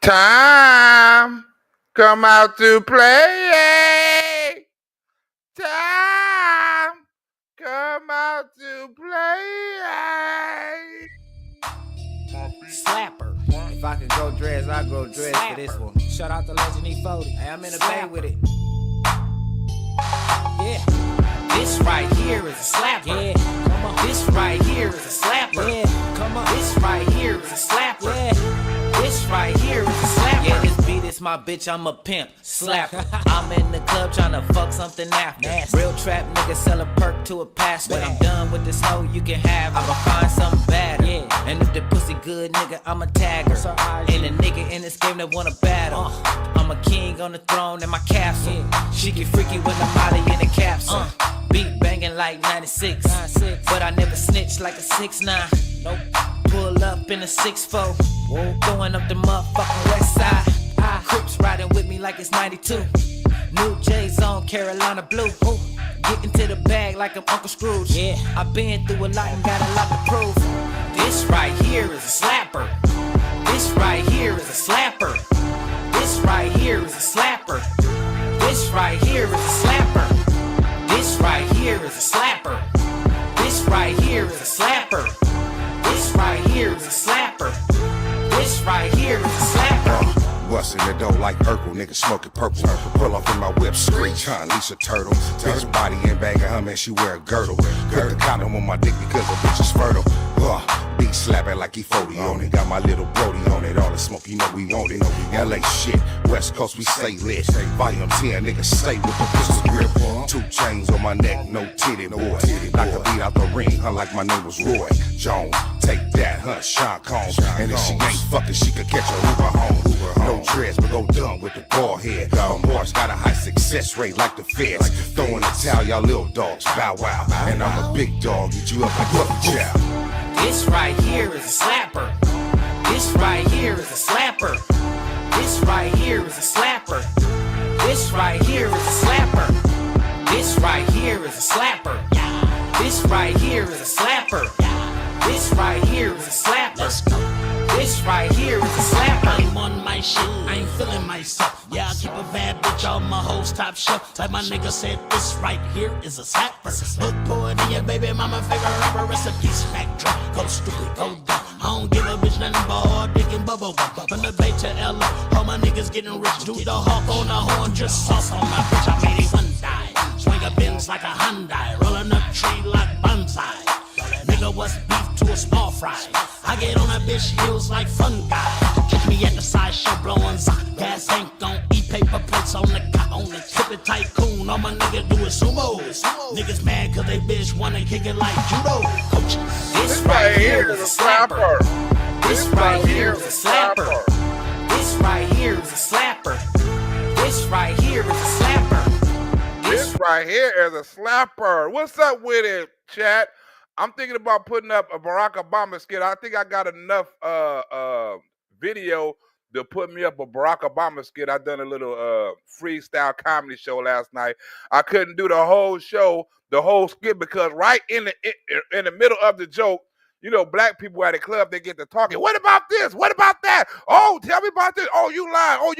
Time, come out to play. Time, come out to play. Slapper. If I could go dreads, I'd go dreads for this one. Shout out to Legend E40. Hey, I'm in the bay with it. Yeah. This right here is a slapper. Yeah. Come on. This right here is a slapper. Yeah. Come on. This right here is a slapper. Yeah. This right here is a slapper. Yeah, this beat is my bitch, I'm a pimp. Slapper. I'm in the club tryna fuck something after. Nasty. Real trap nigga sell a perk to a pastor. When I'm done with this hoe, you can have her. I'ma find something better. Yeah. And if the pussy good, nigga, I'ma tag her. So IG. Ain't a nigga in this game that wanna battle. I'm a king on the throne in my castle. Yeah. She get freaky with the molly in the capsule. Beat banging like 96. 96. But I never snitch like a 6'9". Nope. Pull up in a 6'4". Throwing up the motherfucking west side. Crips riding with me like it's 92. New J's on Carolina blue. Getting to the bag like I'm Uncle Scrooge. Yeah. I been through a lot and got a lot to prove. This right here is a slapper. This right here is a slapper. This right here is a slapper. This right here is a slapper. This right here is a slapper. This right here is a slapper. This right here is a slapper. This right here is a slapper. Bustin' the dough like Urkel, nigga smoking purple. Pull off in my whip, screech, huh? Lisa Turtle. Bitch body and bag of her, man, she wear a girdle. Put the condom on my dick because the bitch is fertile. Beat slapping like E40 on it. Got my little Brody on it. All the smoke, you know we own it. LA shit, West Coast, we stay lit. Volume 10, nigga stay with the pistol grip. 2 chains on my neck, no titty boy. Knock the beat out the ring, huh? Like my name was Roy Jones. Take that, huh? Sean Combs. And if she ain't fucking, she could catch a Uber home. No dreads, but go dumb with the bald head. Morris got a high success rate like the feds. Throwing the towel, y'all little dogs, bow wow. And I'm a big dog, get you up like fuck chow. This right here is a slapper. This right here is a slapper. This right here is a slapper. This right here is a slapper. This right here is a slapper. This right here is a slapper. This right here is a slapper. Let's go. This right here is a slapper. I'm on my shit, I ain't feeling myself. Yeah, I keep a bad bitch on my hoes top shelf. Like my nigga said, this right here is a slapper. Look, pour it in your baby mama favorite rapper recipe. Smack drunk, go stupid, go dumb. I don't give a bitch nothing but hard dick and bubble gum. From the Bay to LA, all my niggas getting rich. Do the hawk on the horn, just sauce on my bitch. I made it one die. Swing a Benz like a Hyundai, rolling up tree like bonsai. Nigga, what's beef to a small fry? I get on a bitch heels like fungi. Catch me at the side show blowing gas tank on e-paper plates on the tip it tycoon. All my niggas do is sumo. Niggas mad cause they bitch wanna kick it like judo. Coach, This right here is a slapper. This right here is a slapper. This right here is a slapper. This right here is a slapper. This right here is a slapper. What's up with it, chat? I'm thinking about putting up a Barack Obama skit. I think I got enough video to put me up a Barack Obama skit. I done a little freestyle comedy show last night. I couldn't do the whole show, the whole skit, because right in the middle of the joke, you know, black people at a club, they get to talking. What about this? What about that? Oh, tell me about this. Oh, you lying. Oh,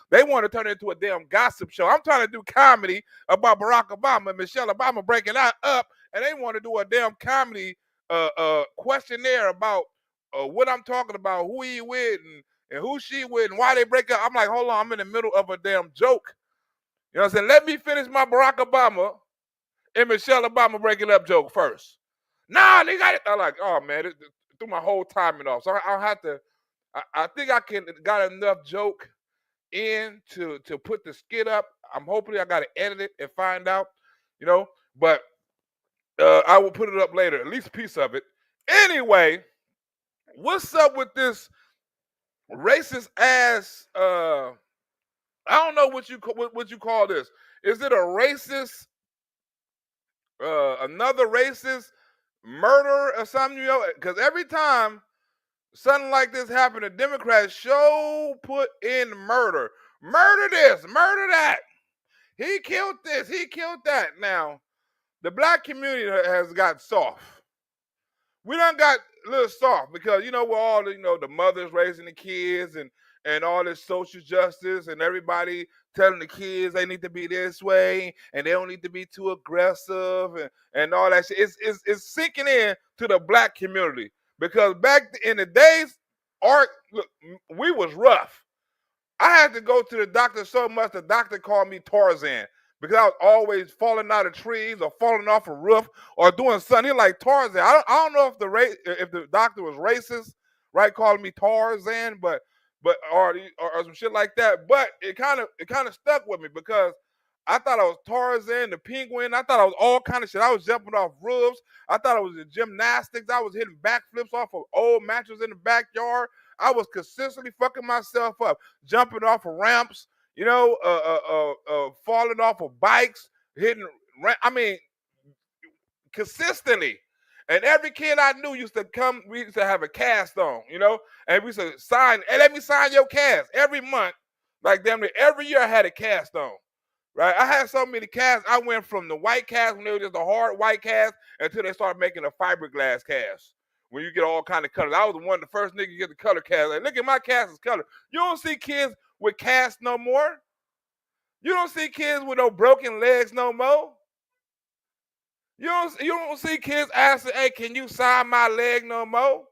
they want to turn it into a damn gossip show. I'm trying to do comedy about Barack Obama and Michelle Obama breaking that up, and they want to do a damn comedy questionnaire about what I'm talking about, who he with, and who she with, and why they break up. I'm like, hold on, I'm in the middle of a damn joke. You know what I'm saying? Let me finish my Barack Obama and Michelle Obama breaking up joke first. Nah, they got it. I'm like, oh man, it threw my whole timing off. So I'll have to. I think I got enough joke in to put the skit up. I'm hoping I got to edit it and find out, you know. But I will put it up later, at least a piece of it. Anyway, what's up with this racist ass? I don't know what you call this. Is it a racist? Another racist murder or something, you know? Because every time something like this happened, the Democrats put in murder. Murder this, murder that. He killed this, he killed that. Now, the black community has got soft. We done got a little soft because, you know, we're all, you know, the mothers raising the kids and and all this social justice and everybody telling the kids they need to be this way and they don't need to be too aggressive and all that shit. It's sinking in to the black community because back in the days, look, we was rough. I had to go to the doctor so much the doctor called me Tarzan because I was always falling out of trees or falling off a roof or doing something like Tarzan. I don't know if the doctor was racist, right, calling me Tarzan, but or some shit like that. But it kind of stuck with me because I thought I was Tarzan, the penguin. I thought I was all kind of shit. I was jumping off roofs. I thought I was in gymnastics. I was hitting backflips off of old mattresses in the backyard. I was consistently fucking myself up, jumping off of ramps, falling off of bikes, I mean, consistently. And every kid I knew used to come, we used to have a cast on, and we used to sign, and let me sign your cast every month. Like damn near every year I had a cast on. Right? I had so many casts. I went from the white cast when they were just a hard white cast until they started making a fiberglass cast. When you get all kind of colors. I was one of the first niggas to get the color cast. Like, look at my cast is color. You don't see kids with casts no more. You don't see kids with no broken legs no more. You don't see kids asking, hey, can you sign my leg no more?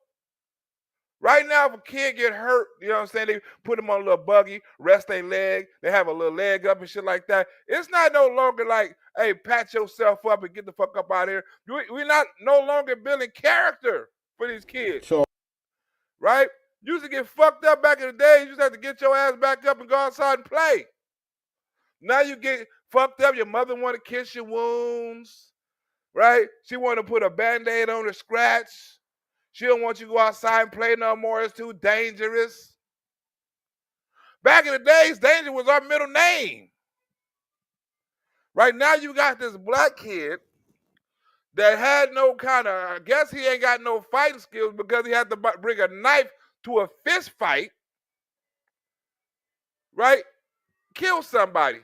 Right now, if a kid get hurt, you know what I'm saying, they put them on a little buggy, rest their leg, they have a little leg up and shit like that. It's not no longer like, hey, pat yourself up and get the fuck up out of here. We're not no longer building character for these kids. So, right? You used to get fucked up back in the day. You just have to get your ass back up and go outside and play. Now you get fucked up. Your mother want to kiss your wounds, right? She want to put a Band-Aid on the scratch. She don't want you to go outside and play no more. It's too dangerous. Back in the days, danger was our middle name. Right now, you got this black kid that had no kind of, I guess he ain't got no fighting skills because he had to bring a knife to a fist fight, right? Kill somebody.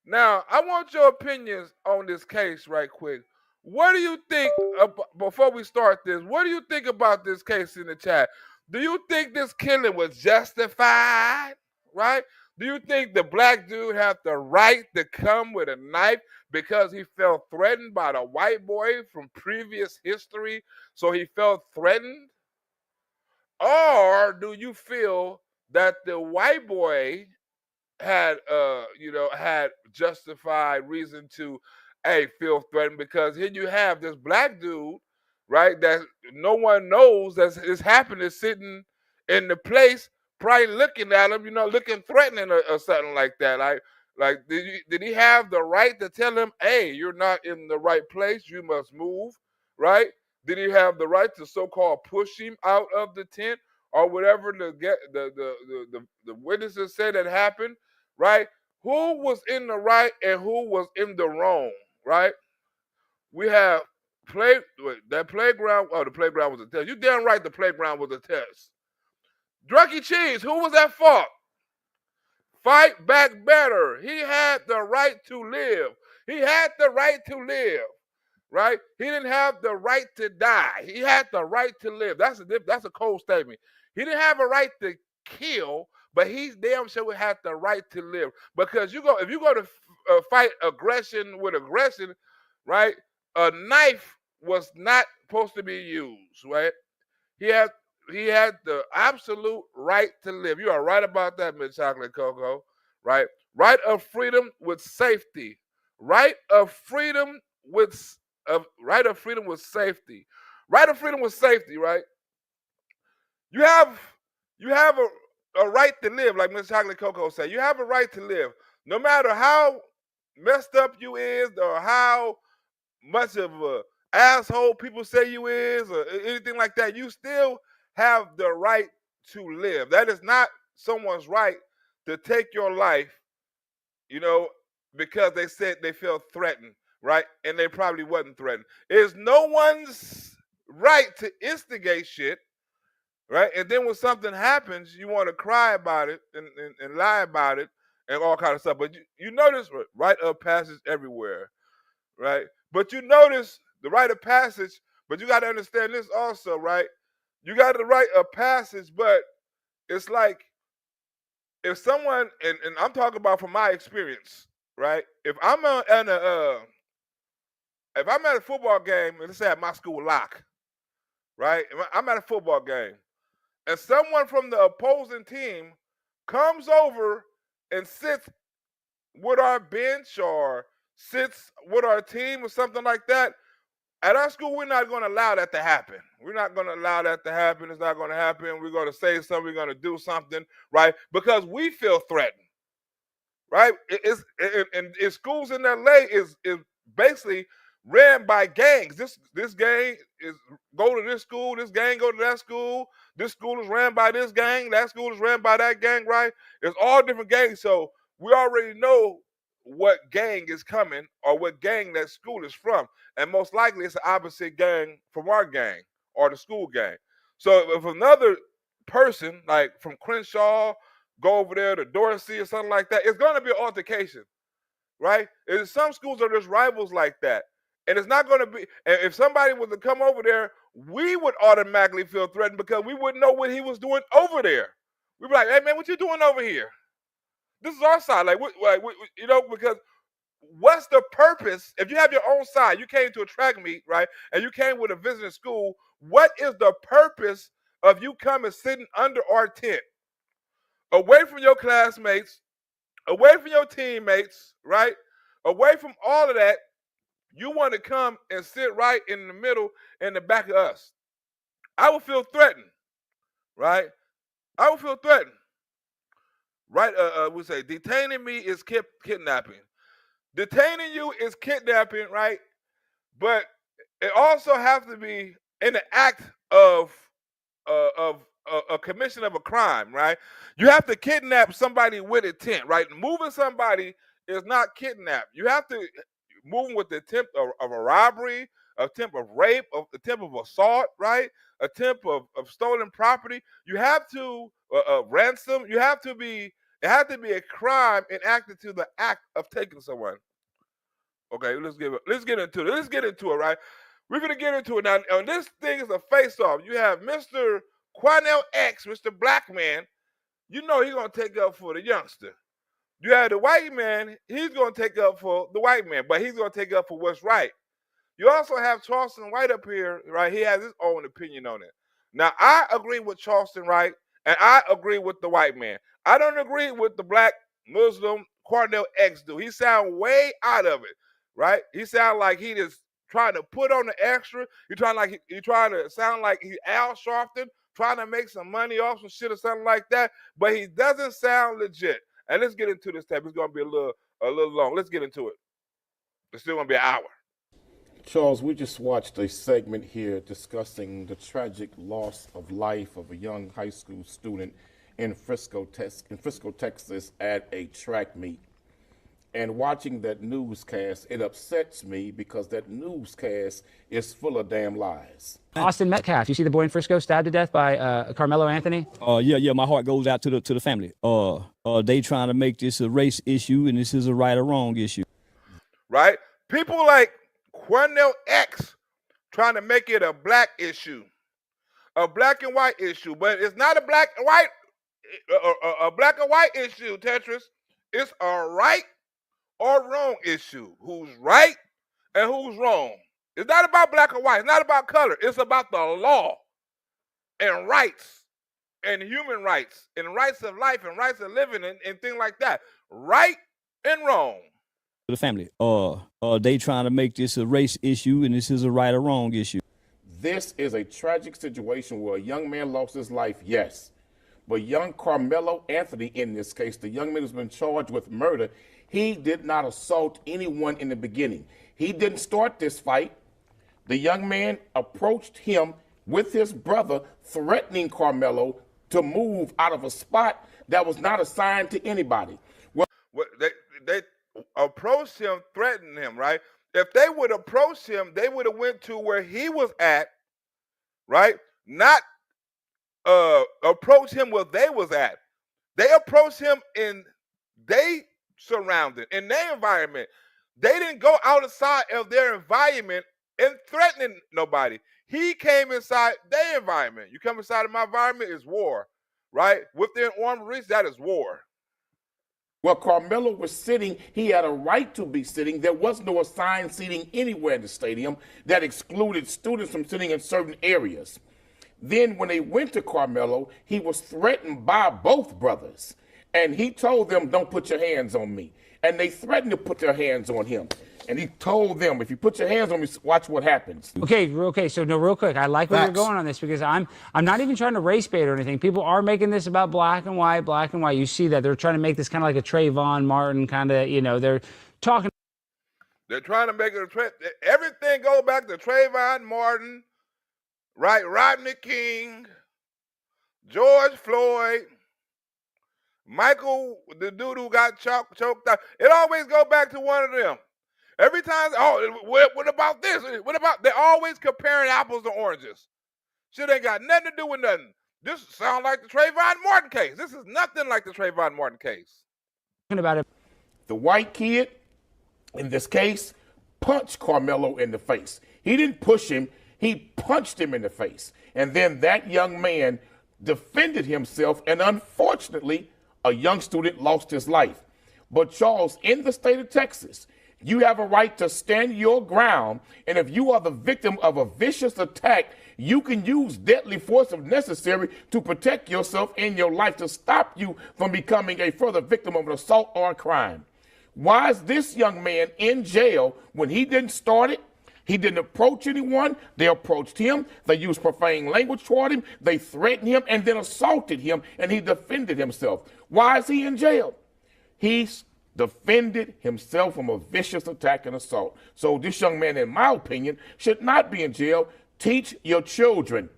Now, I want your opinions on this case right quick. What do you think, before we start this, what do you think about this case in the chat? Do you think this killing was justified, right? Do you think the black dude had the right to come with a knife because he felt threatened by the white boy from previous history, so he felt threatened? Or do you feel that the white boy had justified reason to feel threatened because here you have this black dude, right, that no one knows that is happening sitting in the place, probably looking at him, looking threatening or something like that. Like did he have the right to tell him, hey, you're not in the right place, you must move, right? Did he have the right to so-called push him out of the tent or whatever the witnesses said that happened, right? Who was in the right and who was in the wrong, right? We have that playground. Oh, the playground was a test. You damn right the playground was a test. Drunky Cheese, who was at fault? Fight back better. He had the right to live. He had the right to live, right? He didn't have the right to die. He had the right to live. That's a cold statement. He didn't have a right to kill, but he damn sure had the right to live. Because if you go to fight aggression with aggression, right? A knife was not supposed to be used, right? He had the absolute right to live. You are right about that, Miss Chocolate Cocoa, right? Right of freedom with safety. Right of freedom with safety. Right of freedom with safety, right? You have a right to live, like Miss Chocolate Cocoa said. You have a right to live. No matter how messed up you is or how much of a asshole people say you is or anything like that, you still have the right to live. That is not someone's right to take your life, because they said they felt threatened, right? And they probably wasn't threatened. It's no one's right to instigate shit, right? And then when something happens, you want to cry about it and lie about it and all kind of stuff. But you notice rite of passage everywhere, right? But you notice the rite of passage, but you got to understand this also, right? You got the rite of passage, but it's like if someone, and I'm talking about from my experience, right? If I'm at a football game, and let's say at my school lock, right? I'm at a football game, and someone from the opposing team comes over and sits with our bench or sits with our team or something like that. At our school, we're not going to allow that to happen. We're not going to allow that to happen. It's not going to happen. We're going to say something. We're going to do something, right? Because we feel threatened, right? And schools in LA is basically ran by gangs. This gang is go to this school. This gang go to that school. This school is ran by this gang. That school is ran by that gang, right? It's all different gangs. So we already know what gang is coming or what gang that school is from. And most likely it's the opposite gang from our gang or the school gang. So if another person like from Crenshaw go over there to Dorsey or something like that, it's going to be an altercation, right? And some schools are just rivals like that. And it's not going to be, and if somebody was to come over there, we would automatically feel threatened because we wouldn't know what he was doing over there. We'd be like, hey, man, what you doing over here? This is our side. Because what's the purpose? If you have your own side, you came to a track meet, right? And you came with a visiting school, what is the purpose of you coming sitting under our tent? Away from your classmates, away from your teammates, right? Away from all of that, you want to come and sit right in the middle, in the back of us. I would feel threatened, right? I would feel threatened, right? We say detaining me is kidnapping. Detaining you is kidnapping, right? But it also has to be in the act of a commission of a crime, right? You have to kidnap somebody with intent, right? Moving somebody is not kidnap. You have to move them with the attempt of a robbery, attempt of rape, attempt of assault, right? Attempt of stolen property. You have to ransom. You have to be. It has to be a crime enacted to the act of taking someone. Okay, let's get into it. Let's get into it, right? We're gonna get into it now. And this thing is a face-off. You have Mr. Quanell X, Mr. Black Man. You know he's gonna take up for the youngster. You have the white man. He's gonna take up for the white man, but he's gonna take up for what's right. You also have Charleston White up here, right? He has his own opinion on it. Now, I agree with Charleston White, and I agree with the white man. I don't agree with the black Muslim Quanell X dude. He sounds way out of it, right? He sounds like he just trying to put on the extra. He trying to sound like he's Al Sharpton, trying to make some money off some shit or something like that. But he doesn't sound legit. And let's get into this tape. It's gonna be a little long. Let's get into it. It's still gonna be an hour. Charles, we just watched a segment here discussing the tragic loss of life of a young high school student in Frisco, Texas at a track meet. And watching that newscast, it upsets me because that newscast is full of damn lies. Austin Metcalf, you see the boy in Frisco stabbed to death by Karmelo Anthony? Yeah, my heart goes out to the family. They trying to make this a race issue, and this is a right or wrong issue. Right? People like Quanell X trying to make it a black issue, a black and white issue, but it's not a black and white issue, Tetris. It's a right or wrong issue. Who's right and who's wrong? It's not about black and white. It's not about color. It's about the law and rights and human rights and rights of life and rights of living and things like that. Right and wrong. The family. They trying to make this a race issue, and this is a right or wrong issue. This is a tragic situation where a young man lost his life, yes. But young Karmelo Anthony, in this case, the young man who's been charged with murder, he did not assault anyone in the beginning. He didn't start this fight. The young man approached him with his brother, threatening Karmelo to move out of a spot that was not assigned to anybody. Well, they approached him, threatened him, right? If they would approach him, they would have went to where he was at, right? Not approach him where they was at. They approached him in they surrounded, in their environment. They didn't go outside of their environment and threatening nobody. He came inside their environment. You come inside of my environment, it's war, right? Within armed reach, that is war. Where Karmelo was sitting, he had a right to be sitting. There was no assigned seating anywhere in the stadium that excluded students from sitting in certain areas. Then when they went to Karmelo, he was threatened by both brothers. And he told them, don't put your hands on me. And they threatened to put their hands on him. And he told them, if you put your hands on me, watch what happens. Okay. So no, real quick, I like where you're Facts. going on this because I'm not even trying to race bait or anything. People are making this about black and white, black and white. You see that they're trying to make this kind of like a Trayvon Martin kind of, they're talking. They're trying to make it everything go back to Trayvon Martin, right? Rodney King, George Floyd, Michael, the dude who got choked out. It always go back to one of them. Every time, what about this? What about, they're always comparing apples to oranges. Shit ain't got nothing to do with nothing. This sounds like the Trayvon Martin case. This is nothing like the Trayvon Martin case. About it. The white kid, in this case, punched Karmelo in the face. He didn't push him, he punched him in the face. And then that young man defended himself, and unfortunately, a young student lost his life. But Charles, in the state of Texas, you have a right to stand your ground, and if you are the victim of a vicious attack, you can use deadly force if necessary to protect yourself and your life, to stop you from becoming a further victim of an assault or a crime. Why is this young man in jail when he didn't start it? He didn't approach anyone. They approached him. They used profane language toward him. They threatened him and then assaulted him, and he defended himself. Why is he in jail? He's defended himself from a vicious attack and assault. So this young man, in my opinion, should not be in jail. Teach your children.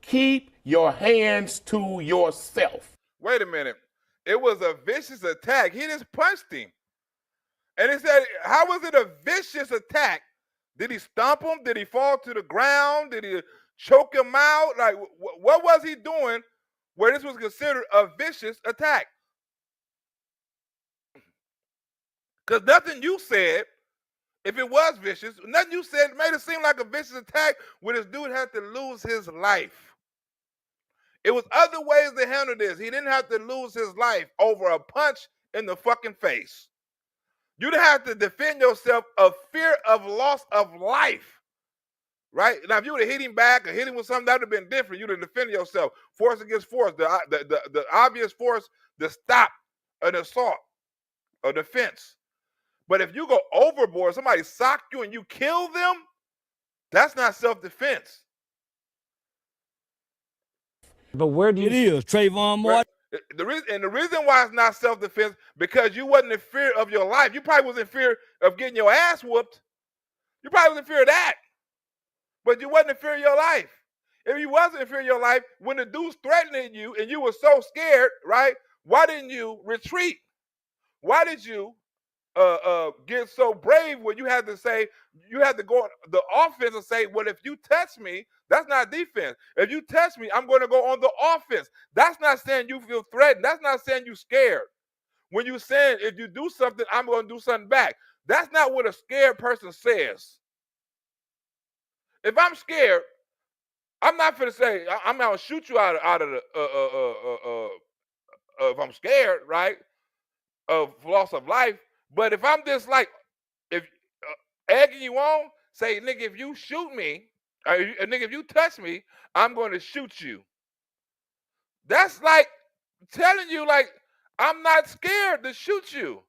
Keep your hands to yourself. Wait a minute. It was a vicious attack. He just punched him. And it said, how was it a vicious attack? Did he stomp him? Did he fall to the ground? Did he choke him out? Like, what was he doing where this was considered a vicious attack? Because nothing you said, if it was vicious, nothing you said made it seem like a vicious attack where this dude had to lose his life. It was other ways to handle this. He didn't have to lose his life over a punch in the fucking face. You didn't have to defend yourself of fear of loss of life, right? Now, if you would have hit him back or hit him with something, that would have been different. You would have defended yourself. Force against force, the obvious force to stop an assault or defense. But if you go overboard, somebody sock you and you kill them, that's not self-defense. But where do you? It is Trayvon Martin. The reason why it's not self-defense, because you wasn't in fear of your life. You probably was in fear of getting your ass whooped. You probably was in fear of that. But you wasn't in fear of your life. If you wasn't in fear of your life, when the dude's threatening you and you were so scared, right? Why didn't you retreat? Why did you get so brave where you had to say, you had to go on the offense and say, well, if you touch me, that's not defense. If you touch me, I'm going to go on the offense. That's not saying you feel threatened. That's not saying you scared. When you saying, if you do something, I'm going to do something back. That's not what a scared person says. If I'm scared, I'm not going to say, I'm going to shoot you out of the, if I'm scared, right, of loss of life. But if I'm just like, if egging you on, say, nigga, if you shoot me, or nigga, if you touch me, I'm going to shoot you. That's like telling you, like, I'm not scared to shoot you.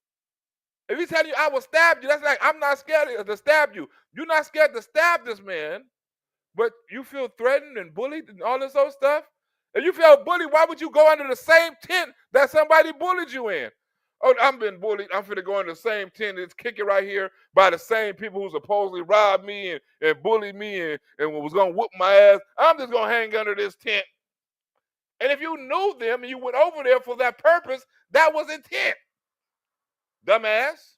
If he's telling you I will stab you, that's like, I'm not scared to stab you. You're not scared to stab this man, but you feel threatened and bullied and all this other stuff. If you feel bullied, why would you go under the same tent that somebody bullied you in? Oh, I'm been bullied. I'm finna go in the same tent and kick it right here by the same people who supposedly robbed me and bullied me and was gonna whoop my ass. I'm just gonna hang under this tent. And if you knew them and you went over there for that purpose, that was intent. Dumbass.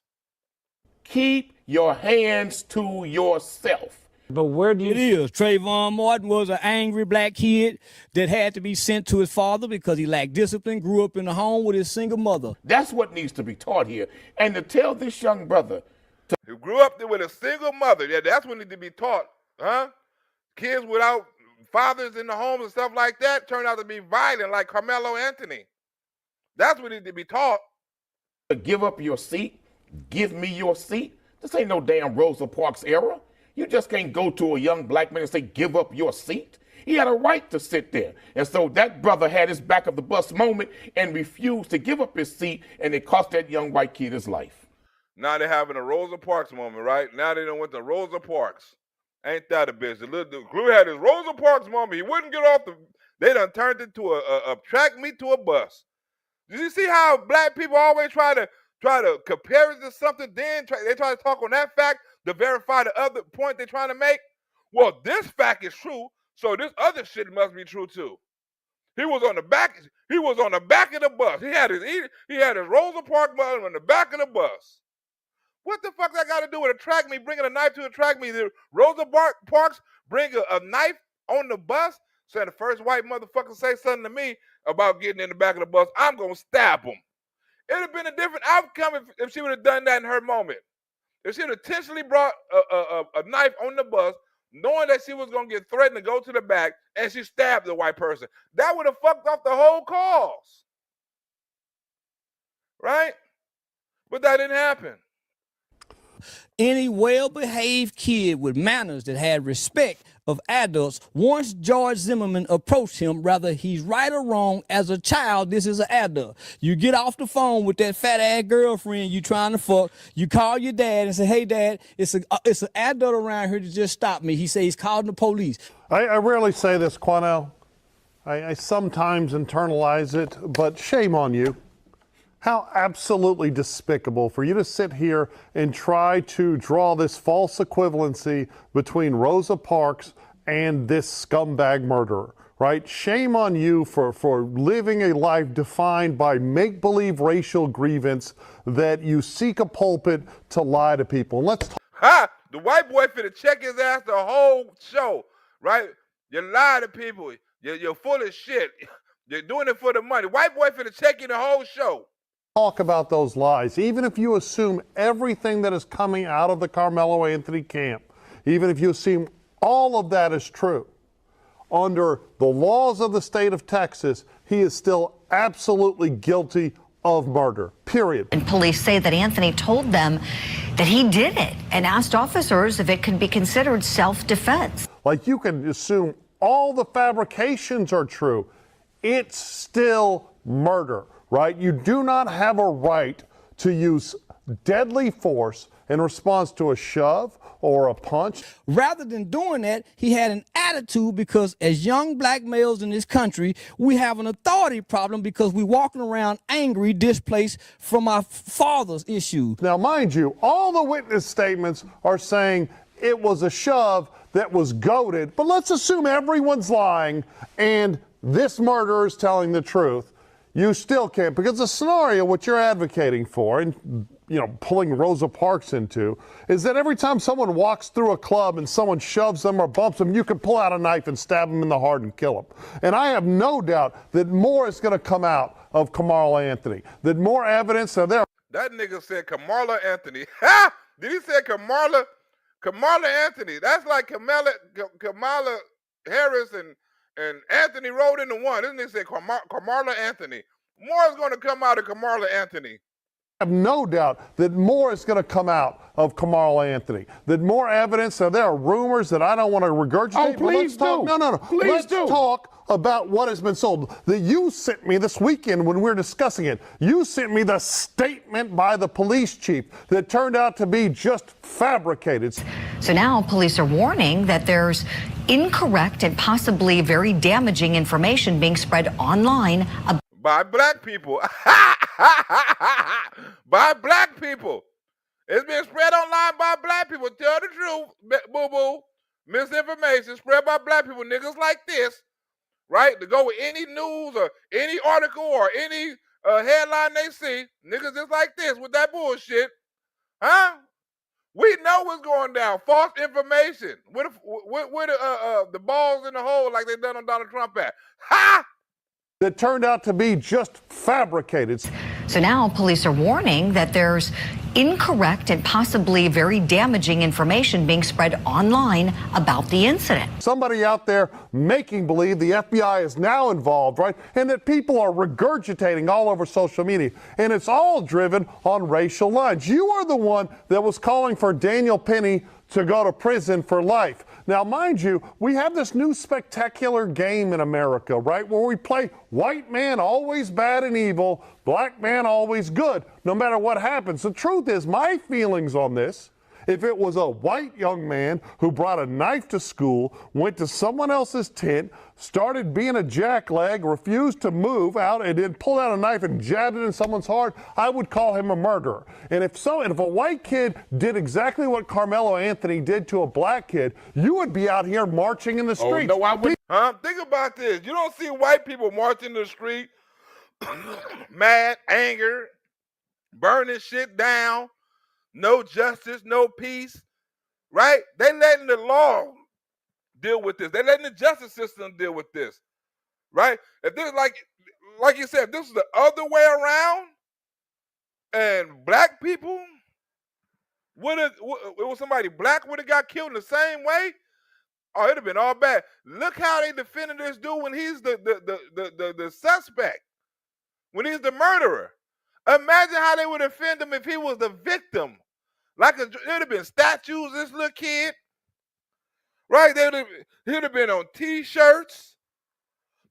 Keep your hands to yourself. But where do you? It is. Trayvon Martin was an angry black kid that had to be sent to his father because he lacked discipline, grew up in a home with his single mother. That's what needs to be taught here. And to tell this young brother, Who grew up with a single mother. Yeah, that's what needs to be taught. Huh? Kids without fathers in the homes and stuff like that turn out to be violent, like Karmelo Anthony. That's what needs to be taught. Give up your seat. Give me your seat. This ain't no damn Rosa Parks era. You just can't go to a young black man and say, give up your seat. He had a right to sit there. And so that brother had his back of the bus moment and refused to give up his seat, and it cost that young white kid his life. Now they're having a Rosa Parks moment, right? Now they done went to Rosa Parks. Ain't that a bitch? The little dude, Glue had his Rosa Parks moment. He wouldn't get off the. They done turned it to a track meet to a bus. Did you see how black people always try to compare it to something? Then they try to talk on that fact to verify the other point they're trying to make. Well, this fact is true, so this other shit must be true too. He was on the back. He was on the back of the bus. He had his Rosa Parks bus on the back of the bus. What the fuck that got to do with a track meet? Bringing a knife to a track meet? Did Rosa Parks bring a knife on the bus? So the first white motherfucker say something to me about getting in the back of the bus, I'm gonna stab him. It'd have been a different outcome if she would have done that in her moment. If she would have intentionally brought a knife on the bus, knowing that she was gonna get threatened to go to the back, and she stabbed the white person, that would have fucked off the whole cause, right? But that didn't happen. Any well-behaved kid with manners that had respect of adults, once George Zimmerman approached him, whether he's right or wrong, as a child, this is an adult. You get off the phone with that fat-ass girlfriend you trying to fuck, you call your dad and say, hey, Dad, it's an adult around here to just stop me. He says he's calling the police. I rarely say this, Quanell. I sometimes internalize it, but shame on you. How absolutely despicable for you to sit here and try to draw this false equivalency between Rosa Parks and this scumbag murderer, right? Shame on you for living a life defined by make-believe racial grievance that you seek a pulpit to lie to people. And let's talk. Ha! The white boy finna check his ass the whole show, right? You lie to people. You're full of shit. You're doing it for the money. White boy finna check you the whole show. Talk about those lies. Even if you assume everything that is coming out of the Karmelo Anthony camp, even if you assume all of that is true, under the laws of the state of Texas, he is still absolutely guilty of murder, period. And police say that Anthony told them that he did it and asked officers if it could be considered self-defense. Like, you can assume all the fabrications are true. It's still murder. Right? You do not have a right to use deadly force in response to a shove or a punch. Rather than doing that, he had an attitude because as young black males in this country, we have an authority problem because we're walking around angry, displaced from our father's issues. Now, mind you, all the witness statements are saying it was a shove that was goaded, but let's assume everyone's lying and this murderer is telling the truth. You still can't, because the scenario, what you're advocating for, and pulling Rosa Parks into, is that every time someone walks through a club and someone shoves them or bumps them, you can pull out a knife and stab them in the heart and kill them. And I have no doubt that more is going to come out of Karmelo Anthony, that more evidence are there. That nigga said Kamala Anthony. Ha! Did he say Kamala Anthony? That's like Kamala Harris and Anthony rolled into one. This nigga said Kamala Anthony. More is going to come out of Kamala Anthony. I have no doubt that more is going to come out of Karmelo Anthony. That more evidence, there are rumors that I don't want to regurgitate. Oh, please do. No. Please do. Let's talk about what has been sold. That you sent me this weekend when we were discussing it. You sent me the statement by the police chief that turned out to be just fabricated. So now police are warning that there's incorrect and possibly very damaging information being spread online by black people. By black people. It's been spread online by black people. Tell the truth, boo-boo. Misinformation spread by black people. Niggas like this, right? To go with any news or any article or any headline they see. Niggas just like this with that bullshit. Huh? We know what's going down. False information. With the balls in the hole like they done on Donald Trump at. Ha! That turned out to be just fabricated. So now police are warning that there's incorrect and possibly very damaging information being spread online about the incident. Somebody out there making believe the FBI is now involved, right? And that people are regurgitating all over social media. And it's all driven on racial lines. You are the one that was calling for Daniel Penny to go to prison for life. Now, mind you, we have this new spectacular game in America, right, where we play white man always bad and evil, black man always good, no matter what happens. The truth is, my feelings on this, if it was a white young man who brought a knife to school, went to someone else's tent, started being a jackleg, refused to move out, and then pulled out a knife and jabbed it in someone's heart, I would call him a murderer. And if a white kid did exactly what Karmelo Anthony did to a black kid, you would be out here marching in the streets. Oh, no, I wouldn't. Think about this. You don't see white people marching in the street, mad, anger, burning shit down, no justice, no peace, right? They letting the law deal with this. They letting the justice system deal with this, right? If this, like you said, if this is the other way around, and black people it was somebody black would have got killed in the same way, oh, it'd have been all bad. Look how they defended this dude when he's the suspect, when he's the murderer. Imagine how they would defend him if he was the victim. There'd have been statues of this little kid, right? He'd have been on T-shirts.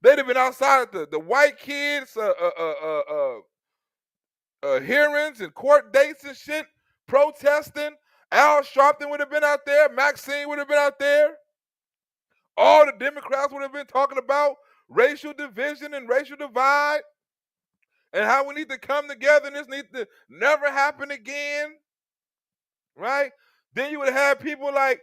They'd have been outside at the white kids' hearings and court dates and shit, protesting. Al Sharpton would have been out there. Maxine would have been out there. All the Democrats would have been talking about racial division and racial divide and how we need to come together and this needs to never happen again. Right? Then you would have people like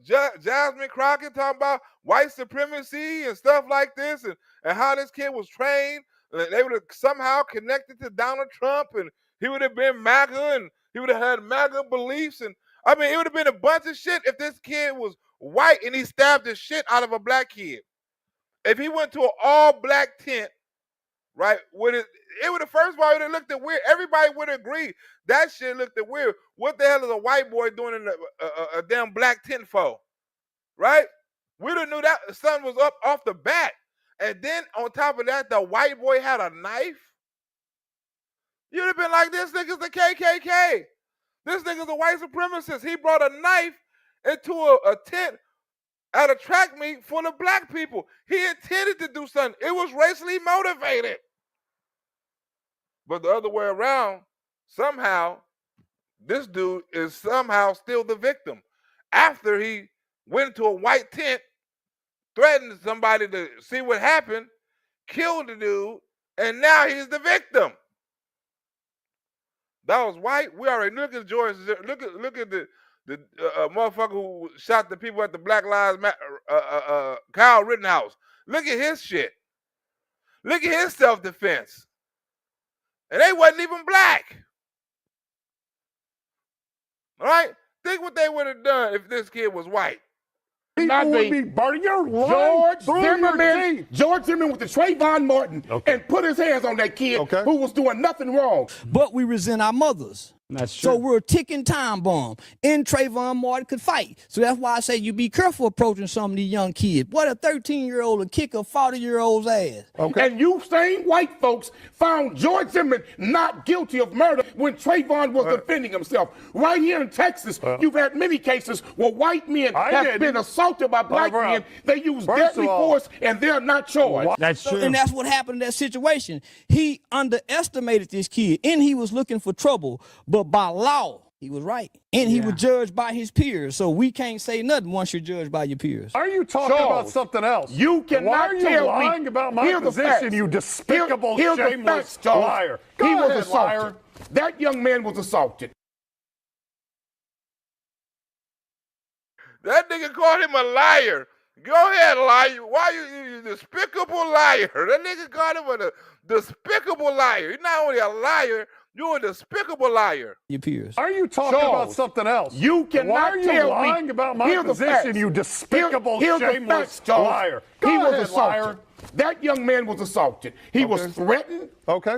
Jasmine Crockett talking about white supremacy and stuff like this and how this kid was trained. They would have somehow connected to Donald Trump and he would have been MAGA and he would have had MAGA beliefs. And I mean, it would have been a bunch of shit if this kid was white and he stabbed the shit out of a black kid. If he went to an all-black tent, right, it would have, first of all, it would have looked weird. Everybody would agree that shit looked weird. What the hell is a white boy doing in a damn black tent for? Right? We'd have knew that the sun was up off the bat. And then on top of that, the white boy had a knife. You'd have been like, this nigga's the KKK. This nigga's a white supremacist. He brought a knife into a tent at a track meet full of black people. He intended to do something. It was racially motivated. But the other way around, somehow, this dude is somehow still the victim. After he went into a white tent, threatened somebody to see what happened, killed the dude, and now he's the victim. That was white. We already look at George. Look at the motherfucker who shot the people at the Black Lives Matter, Kyle Rittenhouse. Look at his shit. Look at his self-defense. And they wasn't even black. All right? Think what they would have done if this kid was white. People would be burning your life. George Zimmerman with the Trayvon Martin and put his hands on that kid who was doing nothing wrong. But we resent our mothers. That's true. So we're a ticking time bomb. And Trayvon Martin could fight. So that's why I say you be careful approaching some of these young kids. What a 13-year-old will kick a 40-year-old's ass. And you same white folks found George Zimmerman not guilty of murder when Trayvon was defending himself. Right here in Texas, you've had many cases where white men have been assaulted by black men. They use deadly force and they're not charged. That's true. And that's what happened in that situation. He underestimated this kid and he was looking for trouble. But by law, he was right. And he was judged by his peers. So we can't say nothing once you're judged by your peers. Are you talking about something else? You cannot Why are you tell lying me about my position, you despicable, shameless liar? He was assaulted. That young man was assaulted. That nigga called him a liar. Go ahead, liar. Why you despicable liar? That nigga called him a despicable liar. You're not only a liar, you're a despicable liar. Your peers. Are you talking about something else? You cannot Why are you tell lying me. about my position, you despicable, shameless liar? He was assaulted. That young man was assaulted. He was threatened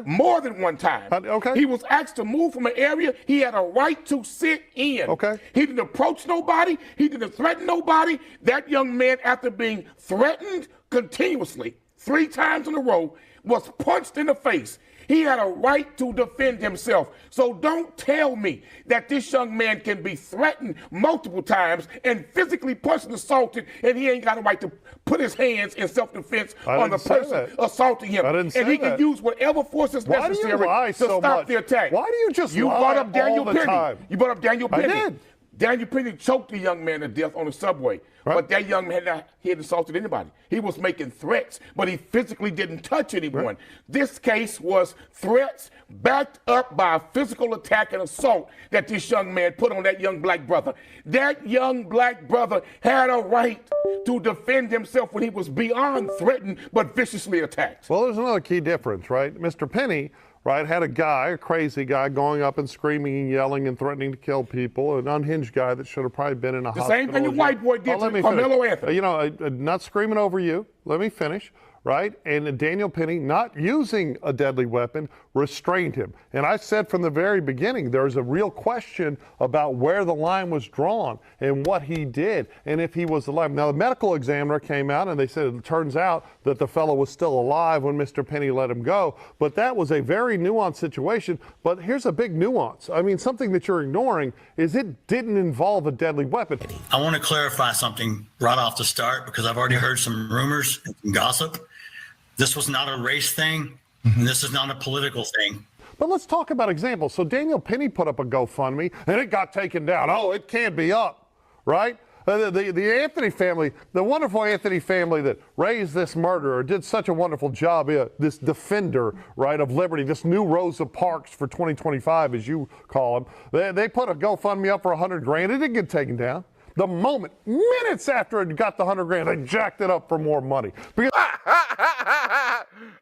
more than one time. He was asked to move from an area he had a right to sit in. He didn't approach nobody. He didn't threaten nobody. That young man, after being threatened continuously 3 times in a row, was punched in the face. He had a right to defend himself. So don't tell me that this young man can be threatened multiple times and physically punched and assaulted, and he ain't got a right to put his hands in self-defense on the person assaulting him. And he can use whatever force is necessary to stop the attack. Why do you just You lie brought up Daniel all the Penny. time? You brought up Daniel Penny. I did. Daniel Penny choked the young man to death on the subway. But that young man, he hadn't assaulted anybody. He was making threats, but he physically didn't touch anyone. This case was threats backed up by a physical attack and assault that this young man put on that young black brother. That young black brother had a right to defend himself when he was beyond threatened but viciously attacked. Well, there's another key difference, right? Mr. Penny, right, had a crazy guy, going up and screaming and yelling and threatening to kill people, an unhinged guy that should have probably been in a hospital. The same thing the white boy did to Karmelo Anthony. You know, not screaming over you. Let me finish. Right? And Daniel Penny, not using a deadly weapon, restrained him. And I said from the very beginning, there's a real question about where the line was drawn and what he did and if he was alive. Now, the medical examiner came out and they said it turns out that the fellow was still alive when Mr. Penny let him go. But that was a very nuanced situation. But here's a big nuance. I mean, something that you're ignoring is it didn't involve a deadly weapon. I want to clarify something right off the start because I've already heard some rumors and some gossip. This was not a race thing, and this is not a political thing. But let's talk about examples. So Daniel Penny put up a GoFundMe, and it got taken down. Oh, it can't be up, right? The Anthony family, the wonderful Anthony family that raised this murderer, did such a wonderful job, this defender, right, of liberty, this new Rosa Parks for 2025, as you call him. They put a GoFundMe up for $100,000. It didn't get taken down. The moment, minutes after it got the $100,000, they jacked it up for more money. Because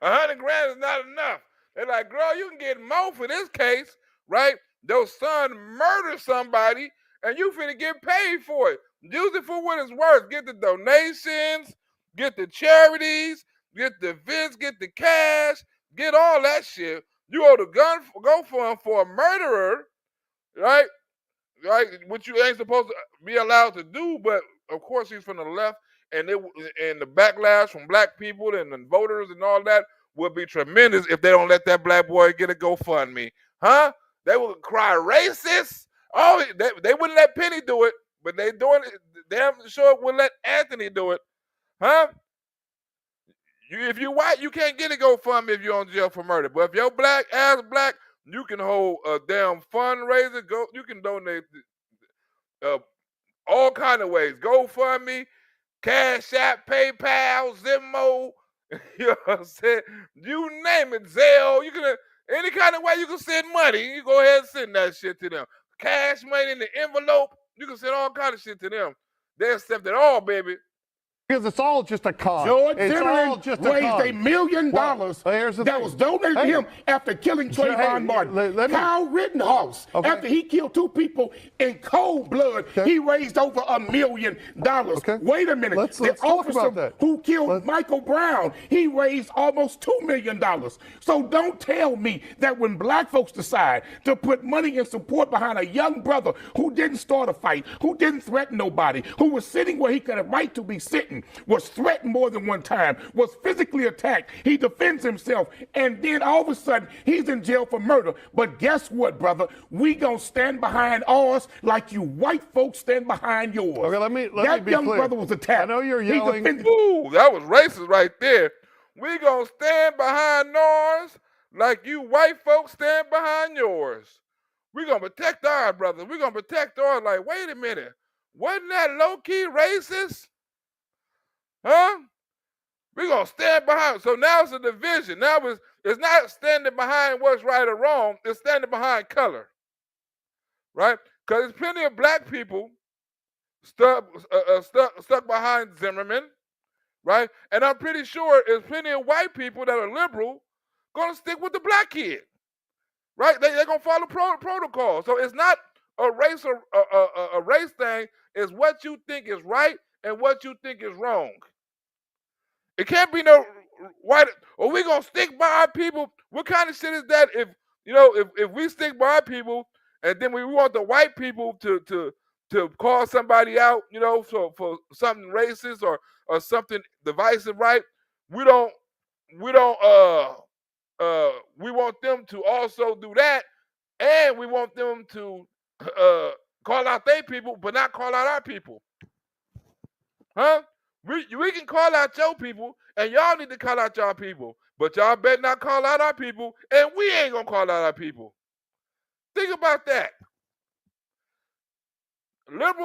$100,000 is not enough. They're like, girl, you can get more for this case, right? Your son murdered somebody, and you finna get paid for it. Use it for what it's worth. Get the donations, get the charities, get the events, get the cash, get all that shit. You owe the GoFundMe for a murderer, right? Right, which you ain't supposed to be allowed to do, but of course he's from the left, and the backlash from black people and the voters and all that would be tremendous if they don't let that black boy get a GoFundMe, huh? They would cry racist. Oh, they wouldn't let Penny do it, but they doing it. Damn sure would let Anthony do it, huh? If you're white, you can't get a GoFundMe if you're on jail for murder, but if you're black, you can hold a damn fundraiser. You can donate all kind of ways. GoFundMe, Cash App, PayPal, Venmo. You know what I'm saying? You name it, Zelle. You can any kind of way you can send money. You go ahead and send that shit to them. Cash money in the envelope. You can send all kind of shit to them. They accept it all, baby. Because it's all just a con. George it's Zimmerman all just raised $1 million that was donated to him after killing Trayvon Martin. Kyle Rittenhouse, after he killed 2 people in cold blood, he raised over $1 million. Wait a minute. Let's the talk about that. Who killed Michael Brown, he raised almost $2 million. So don't tell me that when black folks decide to put money and support behind a young brother who didn't start a fight, who didn't threaten nobody, who was sitting where he could have right to be sitting, was threatened more than one time, was physically attacked, he defends himself, and then all of a sudden he's in jail for murder. But guess what, brother? We gonna stand behind ours like you white folks stand behind yours. Okay, let me that be young clear. brother was attacked. I know you're yelling. Ooh, that was racist right there. We gonna stand behind ours like you white folks stand behind yours. We gonna protect ours, brother. We gonna protect ours. Like, wait a minute, wasn't that low-key racist? Huh? We're going to stand behind. So now it's a division. Now it's not standing behind what's right or wrong. It's standing behind color. Right? Because there's plenty of black people stuck behind Zimmerman. Right? And I'm pretty sure there's plenty of white people that are liberal going to stick with the black kid. Right? They're going to follow protocol. So it's not a race or a race thing. It's what you think is right and what you think is wrong. It can't be no why? Are we gonna stick by our people? What kind of shit is that? If we stick by our people, and then we want the white people to call somebody out, for something racist or something divisive, right? We don't we want them to also do that, and we want them to call out their people, but not call out our people, huh? We can call out your people, and y'all need to call out y'all people, but y'all better not call out our people, and we ain't gonna call out our people. Think about that. Black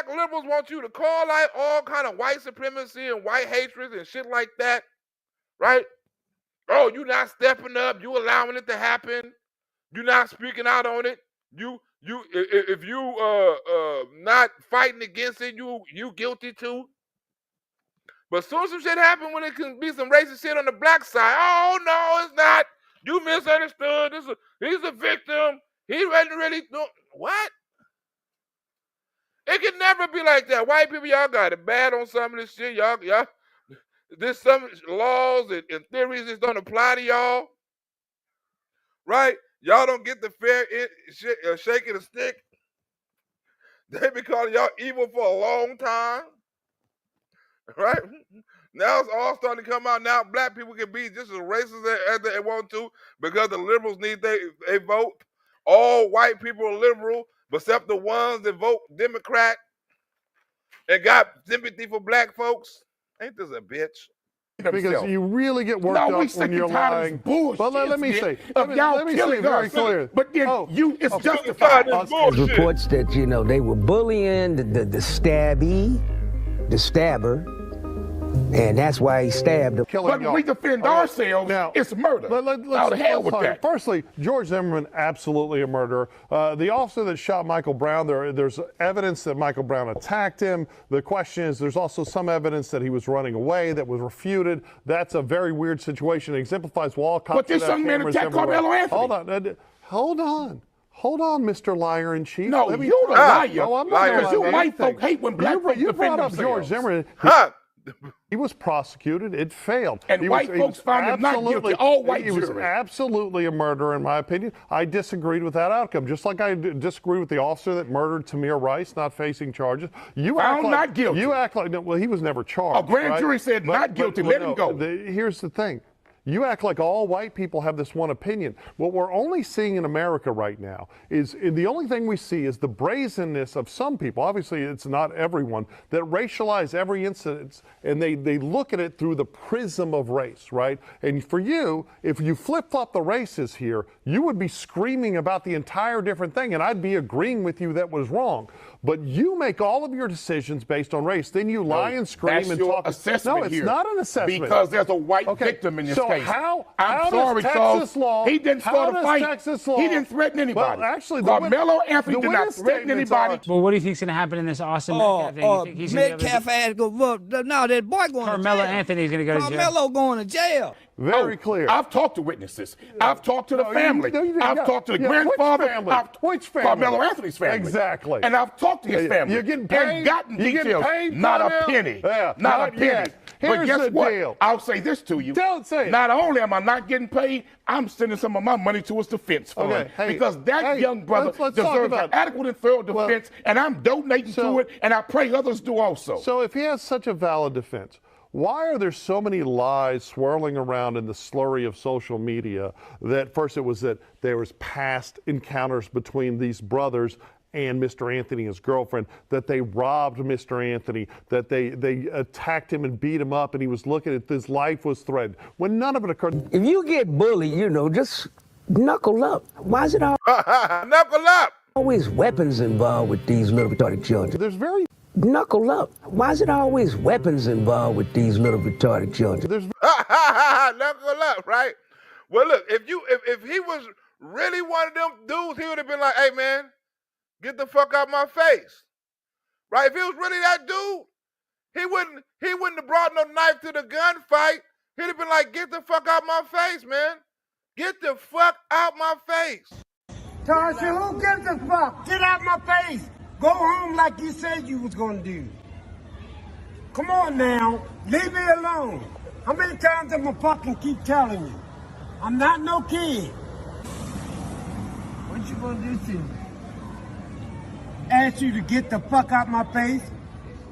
liberals want you to call out all kind of white supremacy and white hatred and shit like that, right? Oh, you not stepping up. You allowing it to happen. You not speaking out on it. If you not fighting against it, you guilty too. But soon as some shit happen when it can be some racist shit on the black side, oh no, it's not. You misunderstood. He's a victim. He really what? It can never be like that. White people, y'all got it bad on some of this shit. Y'all, there's some laws and theories that don't apply to y'all, right? Y'all don't get the fair shake of the stick. They been calling y'all evil for a long time, right? Now it's all starting to come out. Now black people can be just as racist as they want to because the liberals need they vote. All white people are liberal, except the ones that vote Democrat and got sympathy for black folks. Ain't this a bitch? Because you really get worked up when you're lying. But let me say, let me say very clear. But then it's justified. There's reports that they were bullying the stabby, the stabber, and that's why he stabbed him. But we defend ourselves. Now, it's murder. Let's hell with that. Firstly, George Zimmerman, absolutely a murderer. The officer that shot Michael Brown, there's evidence that Michael Brown attacked him. The question is, there's also some evidence that he was running away that was refuted. That's a very weird situation. It exemplifies wall cops. But this young man attacked Karmelo Anthony. Hold on, Mr. Liar in Chief. No, you're the liar. No, I'm not because you white folk hate when black folks defend brought up themselves. George Zimmerman. He was prosecuted. It failed. And white folks found him not guilty. All white He was absolutely a murderer, in my opinion. I disagreed with that outcome, just like I disagree with the officer that murdered Tamir Rice, not facing charges. Found not guilty. You act like, well, he was never charged. A grand jury said not guilty. Let him go. Here's the thing. You act like all white people have this one opinion. What we're only seeing in America right now is the only thing we see is the brazenness of some people. Obviously, it's not everyone that racialize every incident, and they look at it through the prism of race, right? And for you, if you flip-flop the races here, you would be screaming about the entire different thing, and I'd be agreeing with you that was wrong. But you make all of your decisions based on race. Then you lie and scream and talk. Assessment no, it's here. not an assessment. Because there's a white victim in this case. I'm sorry, Charles. Law, he didn't start a fight. He didn't threaten anybody. Well, actually, Karmelo Anthony did not threaten anybody. Well, what do you think's going to happen in this Austin Metcalf thing? You think he's Metcalf ass go. Well, no, that boy going to jail. Carmelo Anthony's going to go to jail. Carmelo going to jail. Very clear. I've talked to witnesses. I've talked to the family. I've talked to the grandfather. Which family? Carmelo Anthony's family. Exactly. And I've talked to his family. You're getting paid. And gotten details. Paid, not a penny. Yeah, not a penny. Yet. But guess what? Deal. I'll say this to you. Say it. Not only am I not getting paid, I'm sending some of my money to his defense fund. Because that young brother deserves an adequate and thorough defense, and I'm donating to it, and I pray others do also. So if he has such a valid defense, why are there so many lies swirling around in the slurry of social media that first it was that there was past encounters between these brothers and Mr. Anthony, his girlfriend, that they robbed Mr. Anthony, that they attacked him and beat him up, and he was looking at his life was threatened, when none of it occurred. If you get bullied, just knuckle up. Why is it knuckle up? Always weapons involved with these little retarded children? There's very knuckle up. Why is it always weapons involved with these little retarded children? There's knuckle up, right? Well, look, if he was really one of them dudes, he would have been like, "Hey, man, get the fuck out my face," right? If he was really that dude, he wouldn't have brought no knife to the gunfight. He'd have been like, "Get the fuck out my face, man. Get the fuck out my face." Tarsha, who gives a fuck? Get out my face. Go home like you said you was gonna do. Come on now, leave me alone. How many times am I fucking keep telling you? I'm not no kid. What you gonna do to me? Ask you to get the fuck out my face?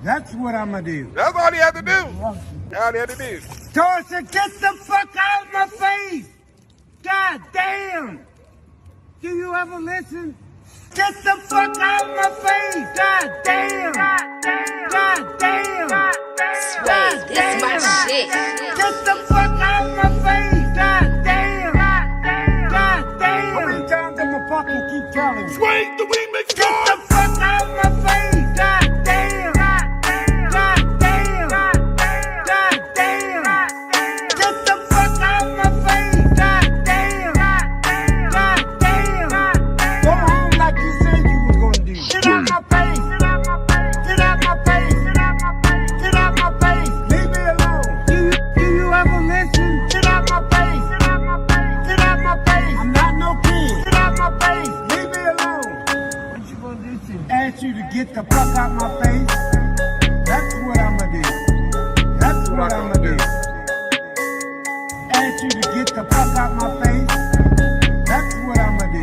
That's what I'm gonna do. That's all he had to do. All he had to do. Dorsey, get the fuck out of my face! God damn! Do you ever listen? Get the fuck out of my face! God damn! God damn! God damn! God damn! This is my shit. Get the fuck out of my face! God damn! God damn! God damn! How many times am I fucking keep telling you? Swing the weed, make it Get the fuck out of my face! God damn! God damn! God damn! God damn! Get the fuck out of my face! God damn! God damn! Go home like you said you was gonna do. Get out my face! Get out my face! Get out my face! Get out my face! Leave me alone! Do you ever listen? Get out my face! Get out my face! Get out my face! I'm not no kid! Get out my face! Leave me alone! What you gonna do to me? Ask you to get the fuck out my face? That's what I'm gonna do. That's what I'm gonna do. Ask you to get the fuck out my face? That's what I'm gonna do.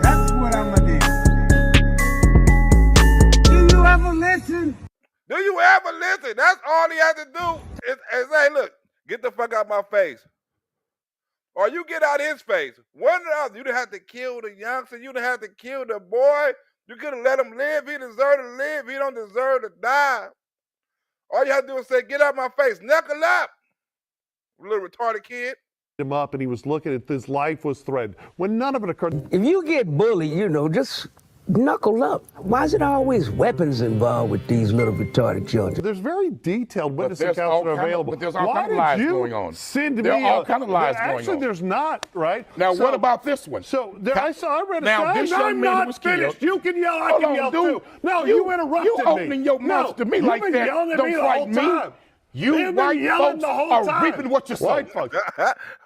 That's what I'm gonna do. Do you ever listen? Do you ever listen? That's all he had to do is say, look, get the fuck out my face. Or you get out his face. One or the other. You didn't have to kill the youngster. You didn't have to kill the boy. You could have let him live. He deserved to live. He don't deserve to die. All you have to do is say, get out my face. Knuckle up. Little retarded kid. Him up and he was looking at his life was threatened when none of it occurred. If you get bullied, just knuckle up. Why is it always weapons involved with these little retarded children? There's very detailed witness there's accounts all that are kind of- available. but there's all Why kind of did lies you going on. Send There me are all kind of lies going actually, on. there's not, right? Now, So- what about this one? So there, I read a Now, this young I'm man not was finished. killed. You can yell. I Hold can on, yell dude. too. No, you interrupted you me. opening your mouth to me you've like been that. yelling at Don't me the fight whole me. time. You You've been white yelling folks the whole are time. reaping what you sow. White folks.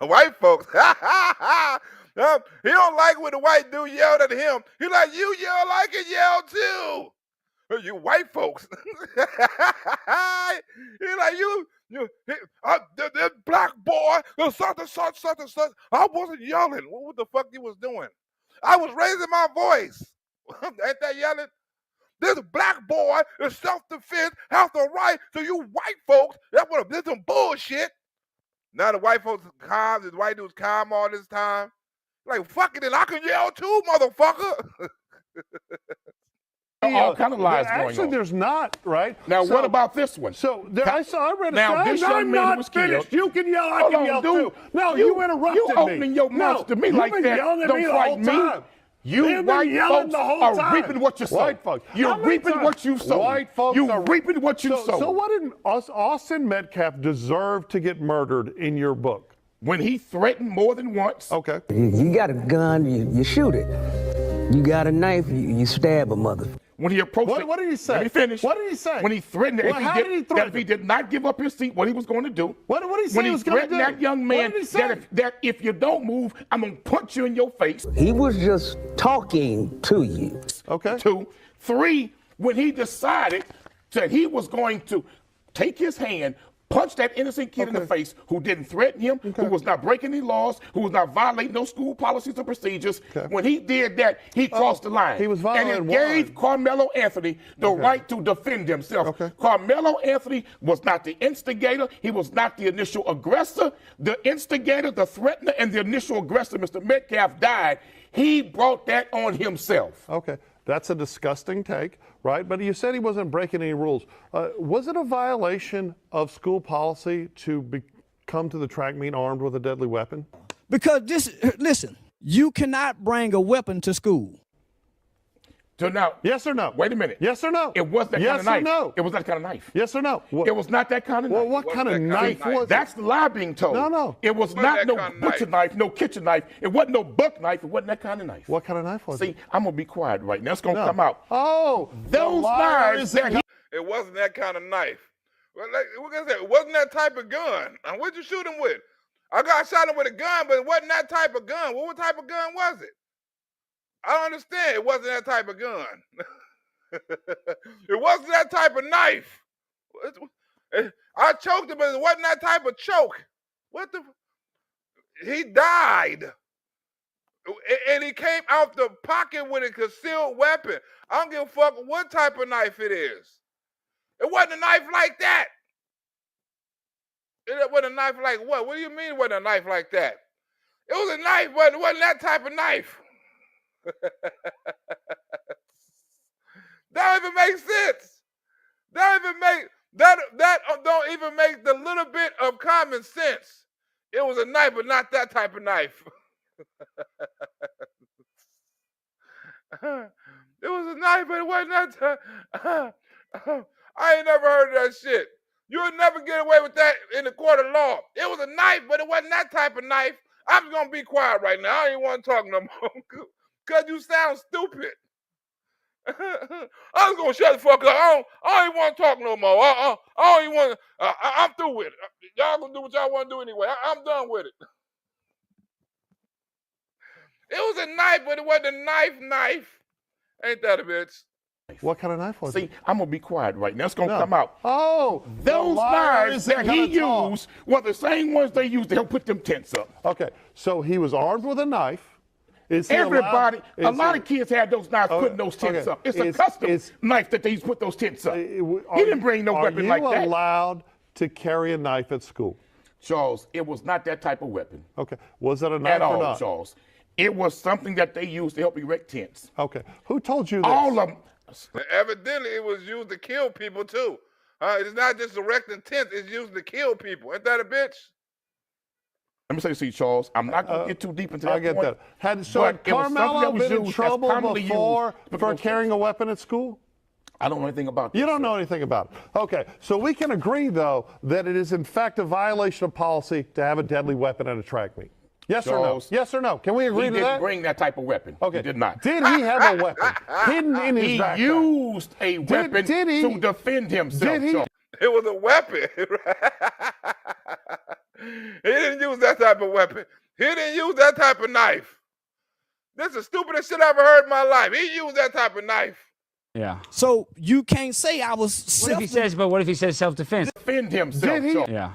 White folks. He don't like when the white dude yelled at him. He like, you yell, I can yell too. You white folks. He like, the black boy, the such. I wasn't yelling. What the fuck you was doing? I was raising my voice. Ain't that yelling? This black boy is self-defense, has the right. So you white folks, this some bullshit. Now the white folks calm, the white dude's calm all this time. Like, fuck it, and I can yell too, motherfucker. All kind of lies going Actually, on. there's not, right? Now, So- what about this one? So there, I read a Now, this young I'm man not was finished. killed. You can yell. I Hold can on, yell dude. too. No, you interrupted you me. opening your mouth to me you've like been that. yelling at Don't me the fight whole me. time. You You've been white yelling folks the whole are time. reaping what you sow. White folks. How You're many reaping times- what you sow. White folks You are reaping what you sow. So what did Austin Metcalf deserve to get murdered in your book? When he threatened more than once. Okay. You got a gun, you shoot it. You got a knife, you stab a mother. When he approached What did he say? Let me finish. What did he say? When he threatened that, Well, how did he that threaten if he did not give up his seat, what he was going to do. What did he say When he he was gonna threatened do? that young man What did he say? that if you don't move, I'm going to punch you in your face. He was just talking to you. Okay. 2. 3, when he decided that he was going to take his hand, punch that innocent kid in the face who didn't threaten him, who was not breaking any laws, who was not violating no school policies or procedures. When he did that, he crossed the line. He was and violating it gave Karmelo Anthony the right to defend himself. Karmelo Anthony was not the instigator. He was not the initial aggressor. The instigator, the threatener, and the initial aggressor, Mr. Metcalf, died. He brought that on himself. Okay. That's a disgusting take, right? But you said he wasn't breaking any rules. Was it a violation of school policy to come to the track meet armed with a deadly weapon? Because listen, you cannot bring a weapon to school. So now, yes or no? Wait a minute. Yes or no? It was that Yes kind of knife. or no? It was that kind of knife. Yes or no? It was not that kind of knife. Well, what kind of knife was it? That's the lie being told. No. It was not no butcher knife, no kitchen knife. It wasn't no buck knife. It wasn't that kind of knife. What kind of knife was it? See, I'm going to be quiet right now. It's going to come out. Oh, those knives that he... It wasn't that kind of knife. Well, like, what can I say? It wasn't that type of gun. And what'd you shoot him with? I got shot him with a gun, but it wasn't that type of gun. What type of gun was it? I don't understand. It wasn't that type of gun. It wasn't that type of knife. I choked him, but it wasn't that type of choke. What the? He died. And he came out the pocket with a concealed weapon. I don't give a fuck what type of knife it is. It wasn't a knife like that. It wasn't a knife like what? What do you mean it wasn't a knife like that? It was a knife, but it wasn't that type of knife. That don't even make sense. That don't even make the little bit of common sense. It was a knife, but not that type of knife. It was a knife, but it wasn't that. I ain't never heard of that shit. You'll never get away with that in the court of law. It was a knife, but it wasn't that type of knife. I'm just gonna be quiet right now. I ain't want to talk no more, cause you sound stupid. I'm just gonna shut the fuck up. I don't even want to talk no more. I don't even want to. I'm through with it. Y'all gonna do what y'all want to do anyway. I'm done with it. It was a knife, but it wasn't a knife. Ain't that a bitch? What kind of knife was See, it? I'm going to be quiet right now. It's going to come out. Oh, Those knives that he used were the same ones they used to help put them tents up. Okay, so he was armed with a knife. Is he Everybody, allowed, a lot of kids had those knives putting those tents up. It's a custom knife that they used to put those tents up. He didn't bring no weapon like that. Are you allowed to carry a knife at school? Charles, it was not that type of weapon. Okay, was it a knife at all, or not? Charles? It was something that they used to help erect tents. Okay, who told you this? All of them. Evidently, it was used to kill people too. It's not just erecting tents; it's used to kill people. Ain't that a bitch? Let me say to you, Charles, I'm not going to get too deep into that. I get point, that. Had but Karmelo been in trouble before for carrying a weapon at school? I don't know anything about that. You don't know anything about it. Okay, so we can agree, though, that it is in fact a violation of policy to have a deadly weapon at a track meet. Yes Charles, or no? Yes or no? Can we agree to that? He didn't bring that type of weapon. Okay. He did not. Did he have a weapon hidden in his backpack? He used a weapon to defend himself. Did he? Charles. It was a weapon. He didn't use that type of weapon. He didn't use that type of knife. This is the stupidest shit I ever heard in my life. He used that type of knife. Yeah. So you can't say I was What if he says, but what if he says self-defense? Defend himself. Did he? Charles. Yeah.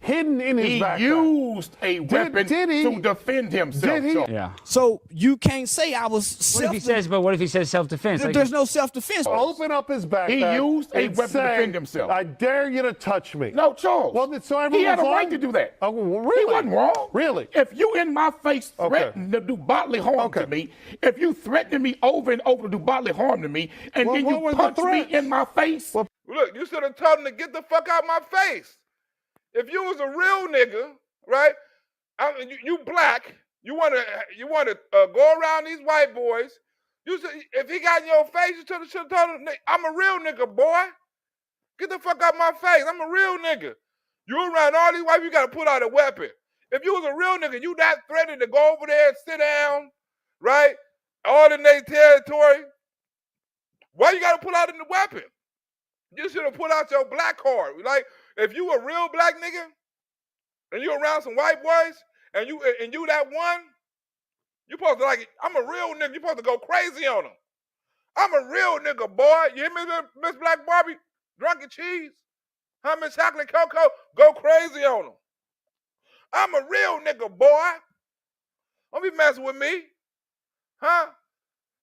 Hidden in his backpack. He used a weapon to defend himself. Did he? Charles. Yeah. So you can't say I was What if he says, but what if he says self-defense? Like, There's no self-defense. Open up his backpack. He used a and weapon to say, defend himself. I dare you to touch me. No, Charles. Well, so he had a everyone's right on? to do that. Oh, well, really? He wasn't wrong. Really? If you in my face threaten to do bodily harm to me, if you threaten me over and over to do bodily harm to me, and then you punch me in my face. Look, you should have told him to get the fuck out my face. If you was a real nigga, right? You black. You want to go around these white boys. If he got in your face, you should have told him, I'm a real nigga, boy. Get the fuck out my face. I'm a real nigga. You around all these white, you got to pull out a weapon. If you was a real nigga, you not threatening to go over there and sit down, right? All in their territory. Why you got to pull out the weapon? You should have pulled out your black card. Like, if you a real black nigga and you around some white boys and you that one, you supposed to like, I'm a real nigga. You supposed to go crazy on them. I'm a real nigga, boy. You hear me, Miss Black Barbie? Drunken cheese? Huh, Miss Chocolate Cocoa? Go crazy on them. I'm a real nigga, boy. Don't be messing with me. Huh?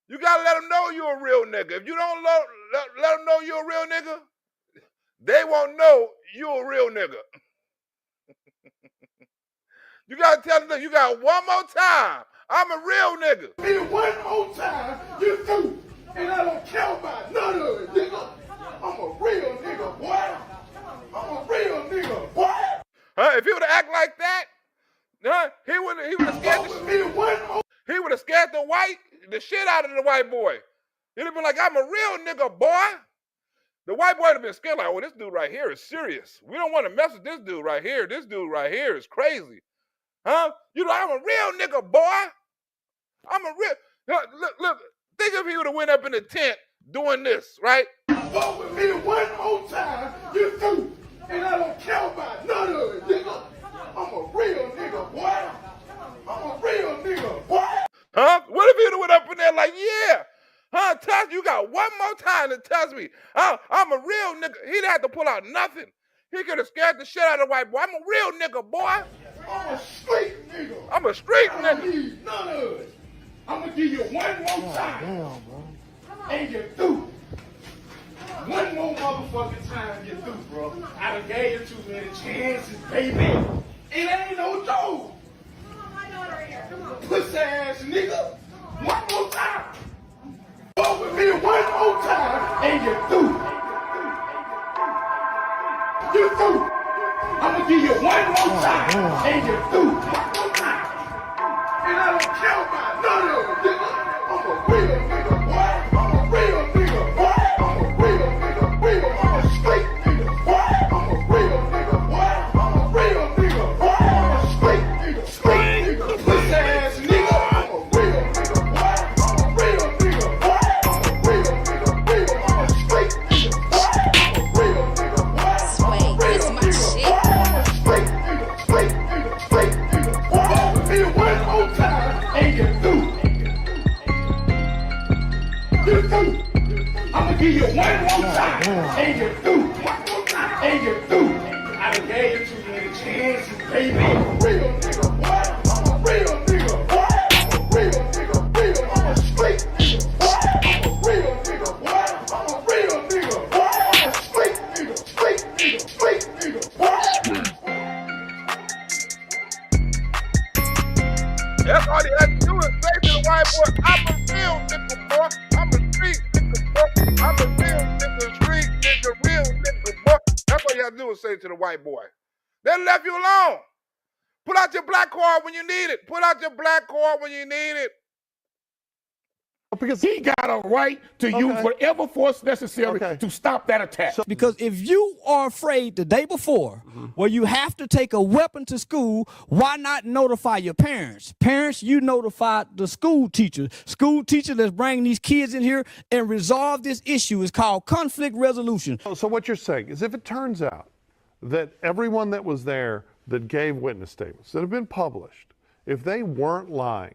You gotta let them know you're a real nigga. If you don't let them know you're a real nigga, they won't know you're a real nigga. You gotta tell them that you got one more time. I'm a real nigga. And one more time, you do. And I don't care about none of it, nigga. I'm a real nigga, boy. I'm a real nigga, boy. If he would have acted like that, he would have scared he would have scared the shit out of the white boy. He'd have been like, I'm a real nigga, boy. The white boy would have been scared like, oh, this dude right here is serious. We don't want to mess with this dude right here. This dude right here is crazy. Huh? You know, I'm a real nigga, boy. I'm a real... Look, think if he would have went up in the tent doing this, right? Fuck with me one more time, you do. And I don't care about none of it, nigga. I'm a real nigga, boy. I'm a real nigga, boy. Huh? What if he would have went up in there like, yeah, huh, touch, you got one more time to touch me. I'm a real nigga. He didn't have to pull out nothing. He could have scared the shit out of the white boy. I'm a real nigga, boy. I'm a straight nigga. I'm a street I don't nigga. need none of it. I'm gonna give you one more time. Damn, bro. And you're through. One more motherfucking time, you're through, bro. I done gave you too many chances, baby. It ain't no joke. Pussy ass nigga. One more time. Fuck with me one more time, and you're through. You're through. I'm gonna give you one more time, and you're through. One more time. And I don't care about none of it, nigga. I'm a real nigga, boy. I'm a real nigga, boy. I'm a real nigga, real. I'm a straight nigga, boy. I'm a real nigga, boy. I'm a real nigga, boy. I'm a straight nigga, straight nigga, pussy ass nigga. I'm a real nigga, boy. I'm a real nigga, boy. I'm a real nigga, real. I'm a straight nigga, boy. I'm a real nigga, boy. I'm a real nigga, boy. I'm a straight nigga, straight nigga, straight nigga, boy. Here one more time, and you're through. You're through. I'ma give you one more time, and you're through. One more time, and you're through. I done gave you too many chances, baby. I'm a real nigga, boy. I'm a real nigga, boy. I'm a real nigga, real. I'm a straight nigga, boy. I'm a real nigga, boy. I'm a real nigga, boy. I'm a straight nigga, straight nigga, straight nigga, boy. That's all he had to do is say to the white boy, I'm a real nigga, boy. I'm a street nigga, boy. I'm a real nigga, street nigga, real nigga, boy. That's all you have to do is say to the white boy. They left you alone. Pull out your black card when you need it. Pull out your black card when you need it. Because He got a right to use whatever force necessary to stop that attack. Because if you are afraid the day before, where you have to take a weapon to school, why not notify your parents? Parents, you notify the school teacher. School teacher that's bringing these kids in here and resolve this issue is called conflict resolution. So what you're saying is if it turns out that everyone that was there that gave witness statements that have been published, if they weren't lying,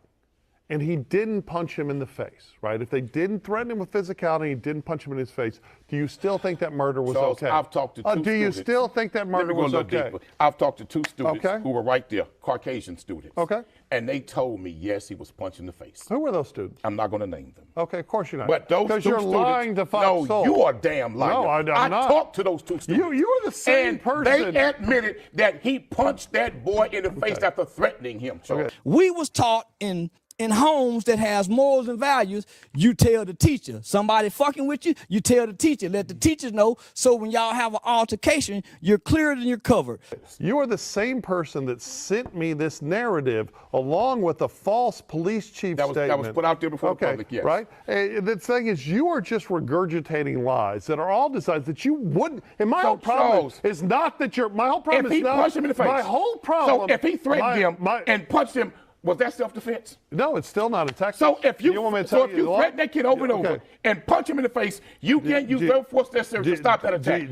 and he didn't punch him in the face, right? If they didn't threaten him with physicality, he didn't punch him in his face, do you still think that murder was okay? I've talked to two students. Do you still think that murder was okay? Deeper. I've talked to two students who were right there, Caucasian students. Okay. And they told me, yes, he was punched in the face. Who were those students? I'm not going to name them. Okay, of course you're not. But those because two you're students, lying to Fox no, Soul. you are a damn liar. No, I'm not. I talked to those two students. You are the same and person. They admitted that he punched that boy in the face after threatening him. Charles. We was taught in homes that has morals and values, you tell the teacher. Somebody fucking with you, you tell the teacher. Let the teachers know, so when y'all have an altercation, you're cleared and you're covered. You are the same person that sent me this narrative along with a false police chief statement. That was put out there before the public, yes. Right? The thing is, you are just regurgitating lies that are all designed that you wouldn't. And my whole problem is not that you're. My whole problem if is he not. punched him in the face. My whole problem. So if he threatened him and punched him, was that self-defense? No, it's still not a Texas. So if you threaten that kid over and over and punch him in the face, you can't use no force necessary to stop that attack.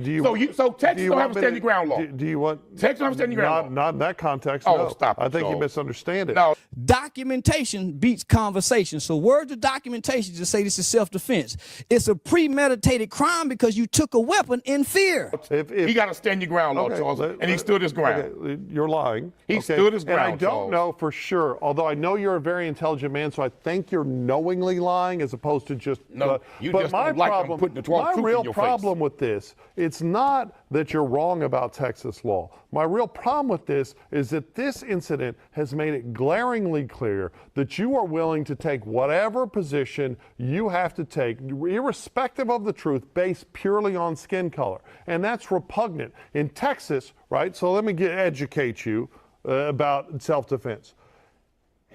So Texas don't have a standing ground law. Do you want Texas don't have a standing ground law? Not in that context. Oh, no. stop it, I think you Charles. misunderstand it. No. Documentation beats conversation. So where's the documentation to say this is self-defense? It's a premeditated crime because you took a weapon in fear. He got a stand your ground law, Charles, and he stood his ground. Okay, you're lying. He stood his ground, And I don't Charles. know for sure, although I know you're a very intelligent man, so I think you're knowingly lying as opposed to just. No, you but just my don't like problem, them putting the truth my in real your problem face. with this, it's not that you're wrong about Texas law. My real problem with this is that this incident has made it glaringly clear that you are willing to take whatever position you have to take, irrespective of the truth, based purely on skin color. And that's repugnant. In Texas, right? So let me educate you about self-defense.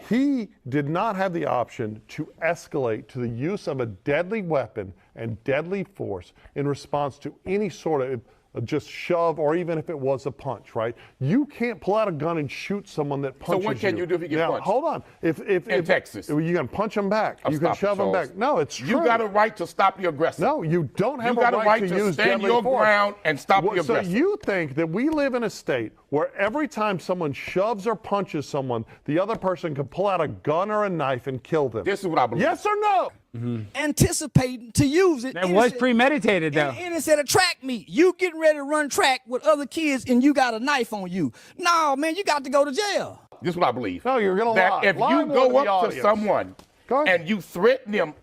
He did not have the option to escalate to the use of a deadly weapon and deadly force in response to any sort of just shove, or even if it was a punch, right? You can't pull out a gun and shoot someone that punches you. So what can you do if you get now, punched? Hold on. In Texas. You can punch them back. You can shove them back. No, it's true. You got a right to stop the aggressor. No, you don't have you got a right to use stand deadly your force. ground and stop the aggressor. So you think that we live in a state where every time someone shoves or punches someone, the other person can pull out a gun or a knife and kill them? This is what I believe. Yes or no? anticipating to use it. That was premeditated, though. And it said a track meet. You getting ready to run track with other kids and you got a knife on you. No, man, you got to go to jail. This is what I believe. No, you're going to that lie. if Lie you more go the up to audience. someone and you threaten them,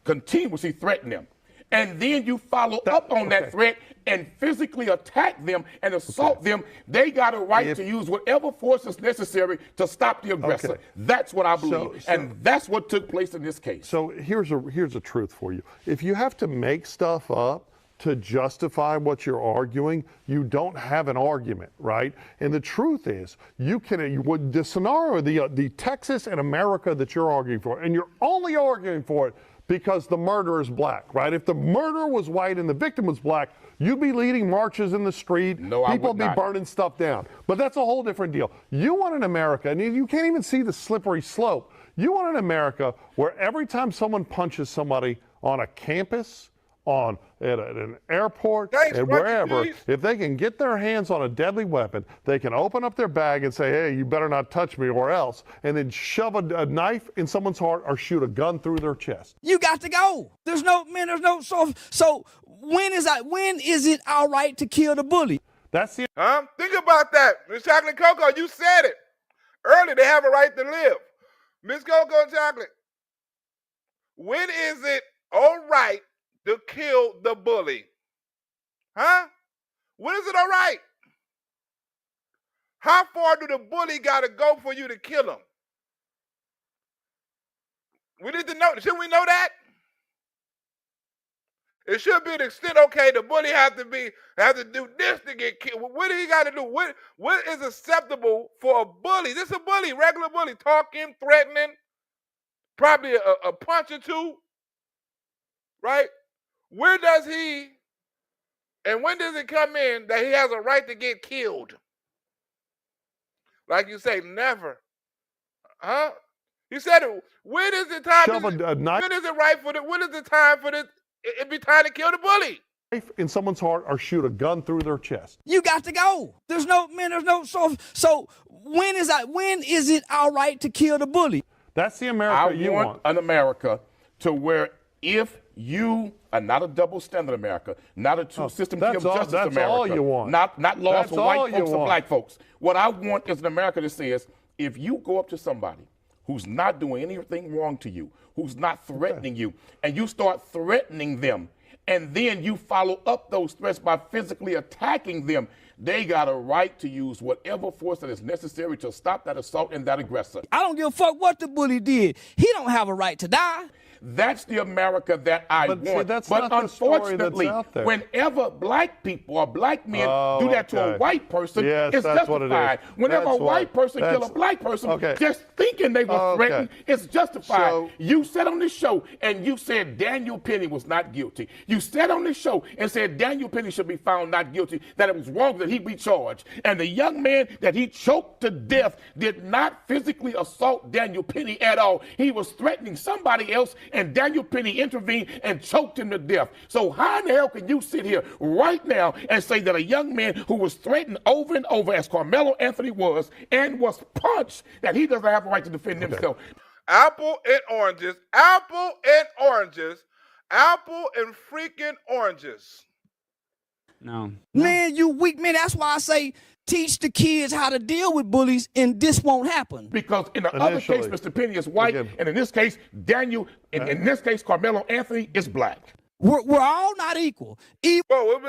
continuously threaten them, and then you follow up on that threat and physically attack them and assault them, they got a right to use whatever force is necessary to stop the aggressor. That's what I believe, and that's what took place in this case. So here's a truth for you. If you have to make stuff up to justify what you're arguing, you don't have an argument, right? And the truth is, the scenario, the Texas and America that you're arguing for, and you're only arguing for it because the murderer is black, right? If the murderer was white and the victim was black, you'd be leading marches in the street. No, I people would would be not. burning stuff down. But that's a whole different deal. You want an America, and you can't even see the slippery slope. You want an America where every time someone punches somebody on a campus, at an airport, and wherever, if they can get their hands on a deadly weapon, they can open up their bag and say, hey, you better not touch me or else, and then shove a knife in someone's heart or shoot a gun through their chest. You got to go. So when is it all right to kill the bully? That's the Think about that. Miss Chocolate Cocoa, you said it. Early, they have a right to live. Miss Cocoa and Chocolate, when is it all right to kill the bully? Huh? When is it all right? How far do the bully got to go for you to kill him? We need to know. Should we know that? It should be an extent. Okay, the bully has to do this to get killed. What do he got to do? What is acceptable for a bully? This is a bully, regular bully, talking, threatening, probably a punch or two, right? Where does he, and when does it come in that he has a right to get killed? Like you say, never. Huh? You said it. When is the time? When is it right for when is the time for this? It'd be time to kill the bully. Knife in someone's heart or shoot a gun through their chest. You got to go. So when is it all right to kill the bully? That's the America you want. I want an America to where if you are not a double standard America, not a two-system of justice America. That's all you want. Not laws That's for white folks want. and black folks. What I want is an America that says, if you go up to somebody who's not doing anything wrong to you, who's not threatening you, and you start threatening them, and then you follow up those threats by physically attacking them, they got a right to use whatever force that is necessary to stop that assault and that aggressor. I don't give a fuck what the bully did. He don't have a right to die. That's the America that I want. See, that's but not the story unfortunately, that's out there. whenever black people or black men do that to a white person, Yes, it's that's what it justified. is. Whenever That's a white what- person kill a black person, okay. just thinking they were threatened, it's justified. So- You said on this show, and you said Daniel Penny was not guilty. You said on this show and said Daniel Penny should be found not guilty, that it was wrong that he be charged. And the young man that he choked to death did not physically assault Daniel Penny at all. He was threatening somebody else, and Daniel Penny intervened and choked him to death. So how in the hell can you sit here right now and say that a young man who was threatened over and over, as Karmelo Anthony was, and was punched, that he doesn't have a right to defend himself? Apple and oranges, apple and oranges, apple and freaking oranges. No. Man, you weak man. That's why I say teach the kids how to deal with bullies, and this won't happen. Because in the other case, Mr. Penny is white, and in this case, Daniel, in this case, Karmelo Anthony is black. We're all not equal. Well, what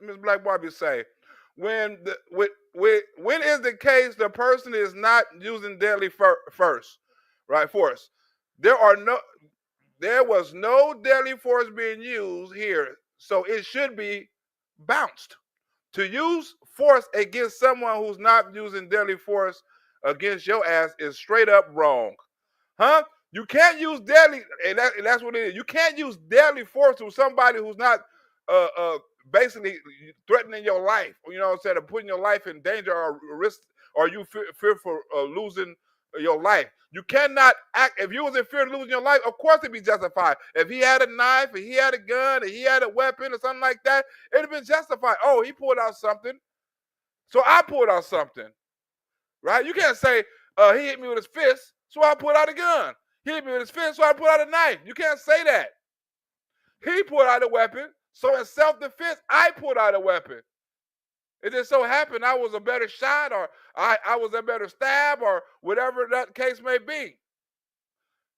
Miss Black Barbie say? When is the case the person is not using deadly force, right? Force. There was no deadly force being used here, so it should be bounced. To use force against someone who's not using deadly force against your ass is straight up wrong. Huh? You can't use deadly, and that's what it is. You can't use deadly force to somebody who's not basically threatening your life. You know what I'm saying? Or putting your life in danger or risk, or you fear for losing your life. You cannot act, if you was in fear of losing your life, of course it'd be justified. If he had a knife, if he had a gun, if he had a weapon or something like that, it'd have been justified. Oh, he pulled out something, so I pulled out something, right? You can't say, he hit me with his fist, so I pulled out a gun. He hit me with his fist, so I pulled out a knife. You can't say that. He pulled out a weapon, so in self-defense, I pulled out a weapon. It just so happened I was a better shot, or I was a better stab, or whatever that case may be.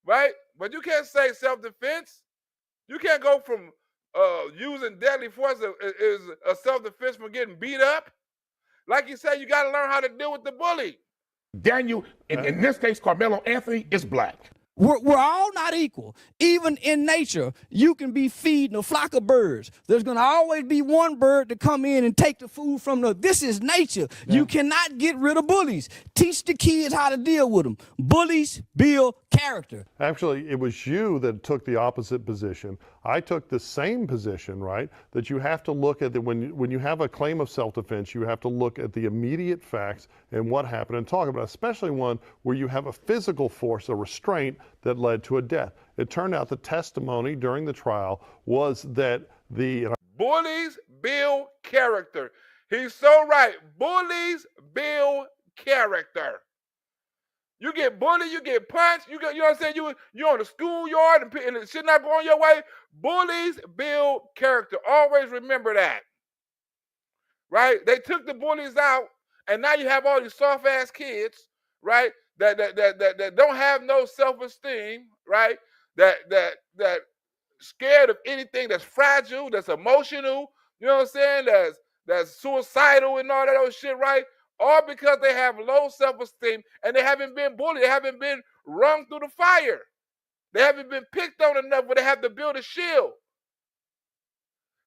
Right? But you can't say self-defense. You can't go from using deadly force is a self-defense from getting beat up. Like you said, you got to learn how to deal with the bully. Daniel, in this case, Karmelo Anthony is black. We're all not equal. Even in nature, you can be feeding a flock of birds. There's going to always be one bird to come in and take the food from the. This is nature. Yeah. You cannot get rid of bullies. Teach the kids how to deal with them. Bullies build character. Actually, it was you that took the opposite position. I took the same position, right? That you have to look at when you have a claim of self-defense, you have to look at the immediate facts and what happened and talk about it, especially one where you have a physical force, a restraint that led to a death. It turned out the testimony during the trial was that the bullies build character. He's so right. Bullies build character. You get bullied, you get punched, you know what I'm saying? You're on the schoolyard and the shit not going your way. Bullies build character. Always remember that. Right? They took the bullies out, and now you have all these soft-ass kids, right? That don't have no self-esteem, right? That scared of anything that's fragile, that's emotional, you know what I'm saying? That's suicidal and all that other shit, right? All because they have low self-esteem and they haven't been bullied. They haven't been rung through the fire. They haven't been picked on enough where they have to build a shield.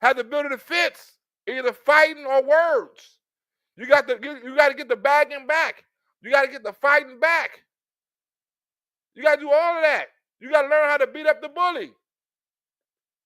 Have to build a defense, either fighting or words. You got to get the bagging back. You got to get the fighting back. You got to do all of that. You got to learn how to beat up the bully.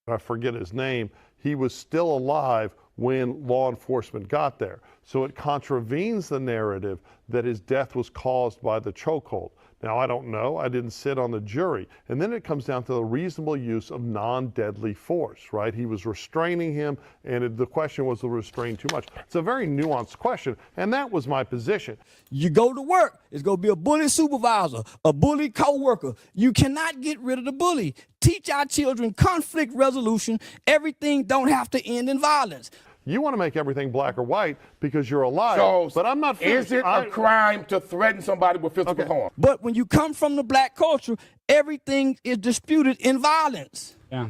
I forget his name. He was still alive when law enforcement got there. So it contravenes the narrative that his death was caused by the chokehold. Now, I don't know. I didn't sit on the jury. And then it comes down to the reasonable use of non-deadly force, right? He was restraining him, and the question was to restrain too much. It's a very nuanced question, and that was my position. You go to work, it's going to be a bully supervisor, a bully co-worker. You cannot get rid of the bully. Teach our children conflict resolution. Everything don't have to end in violence. You want to make everything black or white because you're a liar, but I'm not finished. Is it a crime to threaten somebody with physical harm? But when you come from the black culture, everything is disputed in violence. Yeah.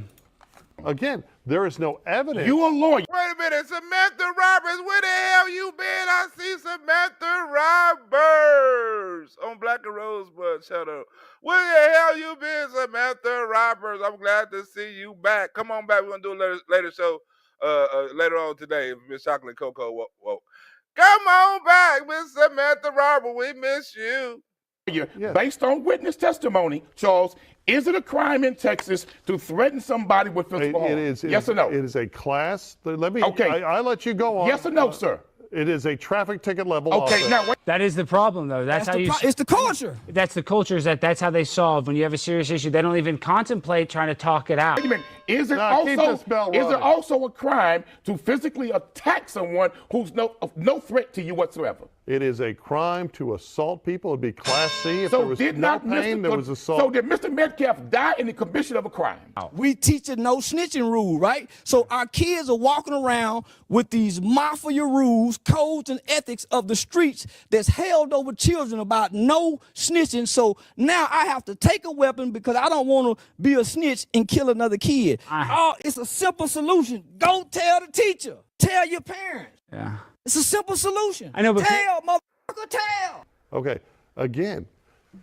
Again, there is no evidence. You a lawyer. Wait a minute, Samantha Roberts, where the hell you been? I see Samantha Roberts on Black and Rosebud. Shut up. Where the hell you been, Samantha Roberts? I'm glad to see you back. Come on back. We're going to do a later show. Later on today, Miss Chocolate Cocoa. Whoa. Come on back, Miss Samantha Roberts. We miss you. Based on witness testimony, Charles, is it a crime in Texas to threaten somebody with physical harm? It is. Yes or no? It is a class. Let me. Okay. I let you go on. Yes or no, sir? It is a traffic ticket level. Okay. Now wait. That is the problem, though. That's how you. It's the culture. That's the culture. That's how they solve when you have a serious issue. They don't even contemplate trying to talk it out. Wait a minute. Is it Is it also a crime to physically attack someone who's no threat to you whatsoever? It is a crime to assault people. It'd be Class C. If there was no pain, there was assault. So did Mr. Metcalf die in the commission of a crime? We teach a no snitching rule, right? So our kids are walking around with these mafia rules, codes, and ethics of the streets that's held over children about no snitching. So now I have to take a weapon because I don't want to be a snitch and kill another kid. Oh, it's a simple solution. Go tell the teacher. Tell your parents. Yeah. It's a simple solution. I know, but tell, motherfucker, tell. Okay. Again,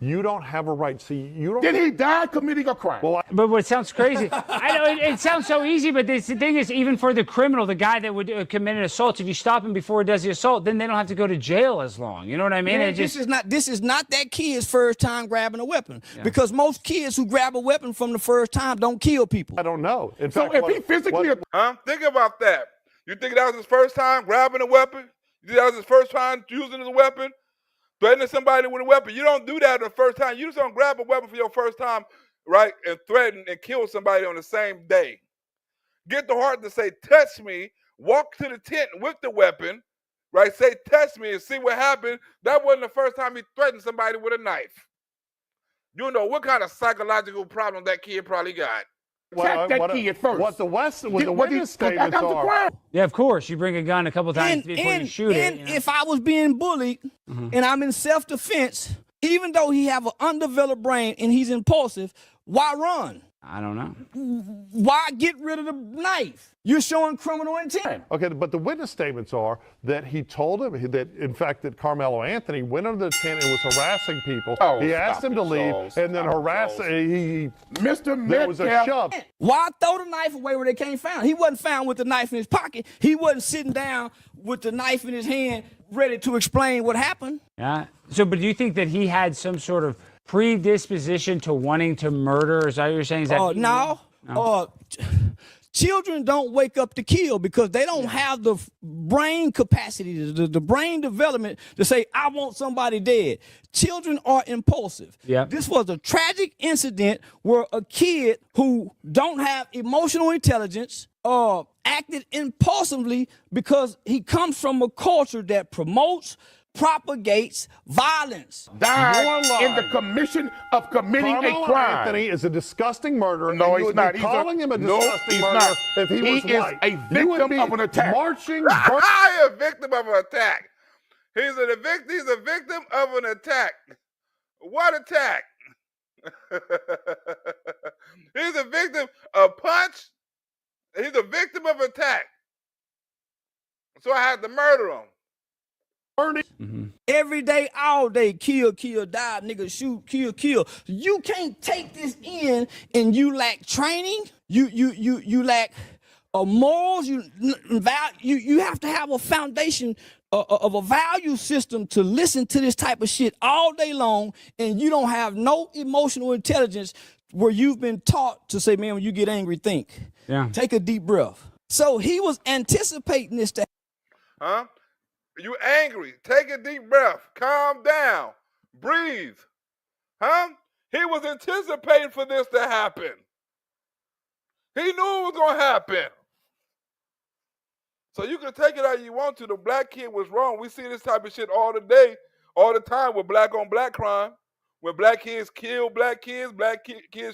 you don't have a right. See, you don't. Did he die committing a crime? Well, but what sounds crazy, I know it sounds so easy, but the thing is, even for the criminal, the guy that would commit an assault, if you stop him before he does the assault, then they don't have to go to jail as long. You know what I mean? Man, this is not that kid's first time grabbing a weapon, because most kids who grab a weapon from the first time don't kill people. I don't know. In So fact, if he physically, Think about that. You think that was his first time grabbing a weapon? You think that was his first time using a weapon? Threatening somebody with a weapon? You don't do that the first time. You just don't grab a weapon for your first time, right, and threaten and kill somebody on the same day. Get the heart to say, touch me, walk to the tent with the weapon, right, say, touch me and see what happened. That wasn't the first time he threatened somebody with a knife. You know what kind of psychological problem that kid probably got. Attack that kid first. What the witness statements are. Yeah, of course. You bring a gun a couple times before you shoot it. And if I was being bullied and I'm in self-defense, even though he have an undeveloped brain and he's impulsive, why run? I don't know. Why get rid of the knife? You're showing criminal intent. Okay, but the witness statements are that he told him that, in fact, that Karmelo Anthony went under the tent and was harassing people. He asked him to leave, and then there was a shove. Why throw the knife away where they can't find it? He wasn't found with the knife in his pocket. He wasn't sitting down with the knife in his hand, ready to explain what happened. Yeah. So, but do you think that he had some sort of predisposition to wanting to murder? Is that what you're saying? Is that no. Children don't wake up to kill because they don't have the brain capacity, the brain development to say, I want somebody dead. Children are impulsive. Yeah. This was a tragic incident where a kid who don't have emotional intelligence acted impulsively because he comes from a culture that promotes, propagates violence. Died in the commission of committing a crime. Anthony is a disgusting murderer. No, and he's not. Calling him a disgusting murderer not. if he was white. He is a victim of an attack. Marching. A victim of an attack. He's a victim of an attack. What attack? He's a victim of punch. He's a victim of attack. So I had to murder him. Every day, all day, kill, die, nigga, shoot, kill. You can't take this in, and you lack training. You lack morals. You have to have a foundation of a value system to listen to this type of shit all day long, and you don't have no emotional intelligence where you've been taught to say, man, when you get angry, think. Yeah. Take a deep breath. So he was anticipating this to happen. Huh? You angry. Take a deep breath. Calm down. Breathe. Huh? He was anticipating for this to happen. He knew it was going to happen. So you can take it how you want to. The black kid was wrong. We see this type of shit all the time with black on black crime. When black kids kill black kids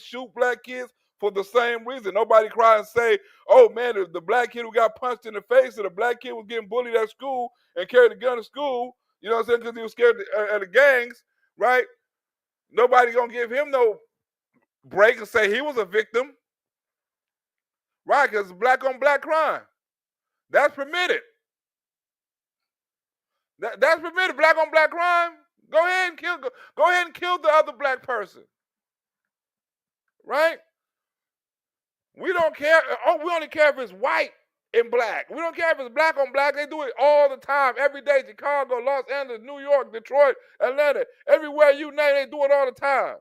shoot black kids for the same reason. Nobody cry and say, oh man, the black kid who got punched in the face or the black kid was getting bullied at school and carried a gun to school, you know what I'm saying, because he was scared of the gangs, right? Nobody gonna give him no break and say he was a victim, right? Because it's black on black crime. That's permitted. That's permitted, black on black crime. Go ahead and kill the other black person, right? We don't care. We only care if it's white and black. We don't care if it's black on black. They do it all the time, every day. Chicago, Los Angeles, New York, Detroit, Atlanta. Everywhere you name, they do it all the time.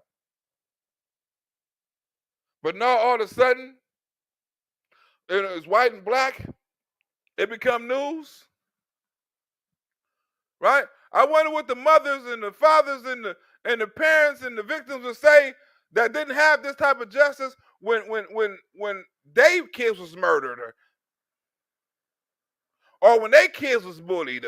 But now all of a sudden, it's white and black. It become news, right? I wonder what the mothers and the fathers and the parents and the victims would say that didn't have this type of justice when their kids was murdered or when their kids was bullied.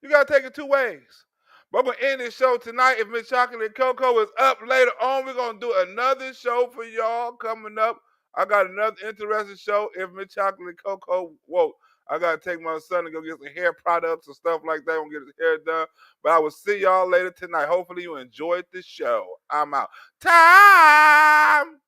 You gotta take it two ways. But I'm gonna end this show tonight. If Miss Chocolate Cocoa is up later on, we're gonna do another show for y'all coming up. I got another interesting show. If Miss Chocolate Cocoa, I gotta take my son to go get some hair products and stuff like that. I'm gonna get his hair done. But I will see y'all later tonight. Hopefully you enjoyed the show. I'm out. Time.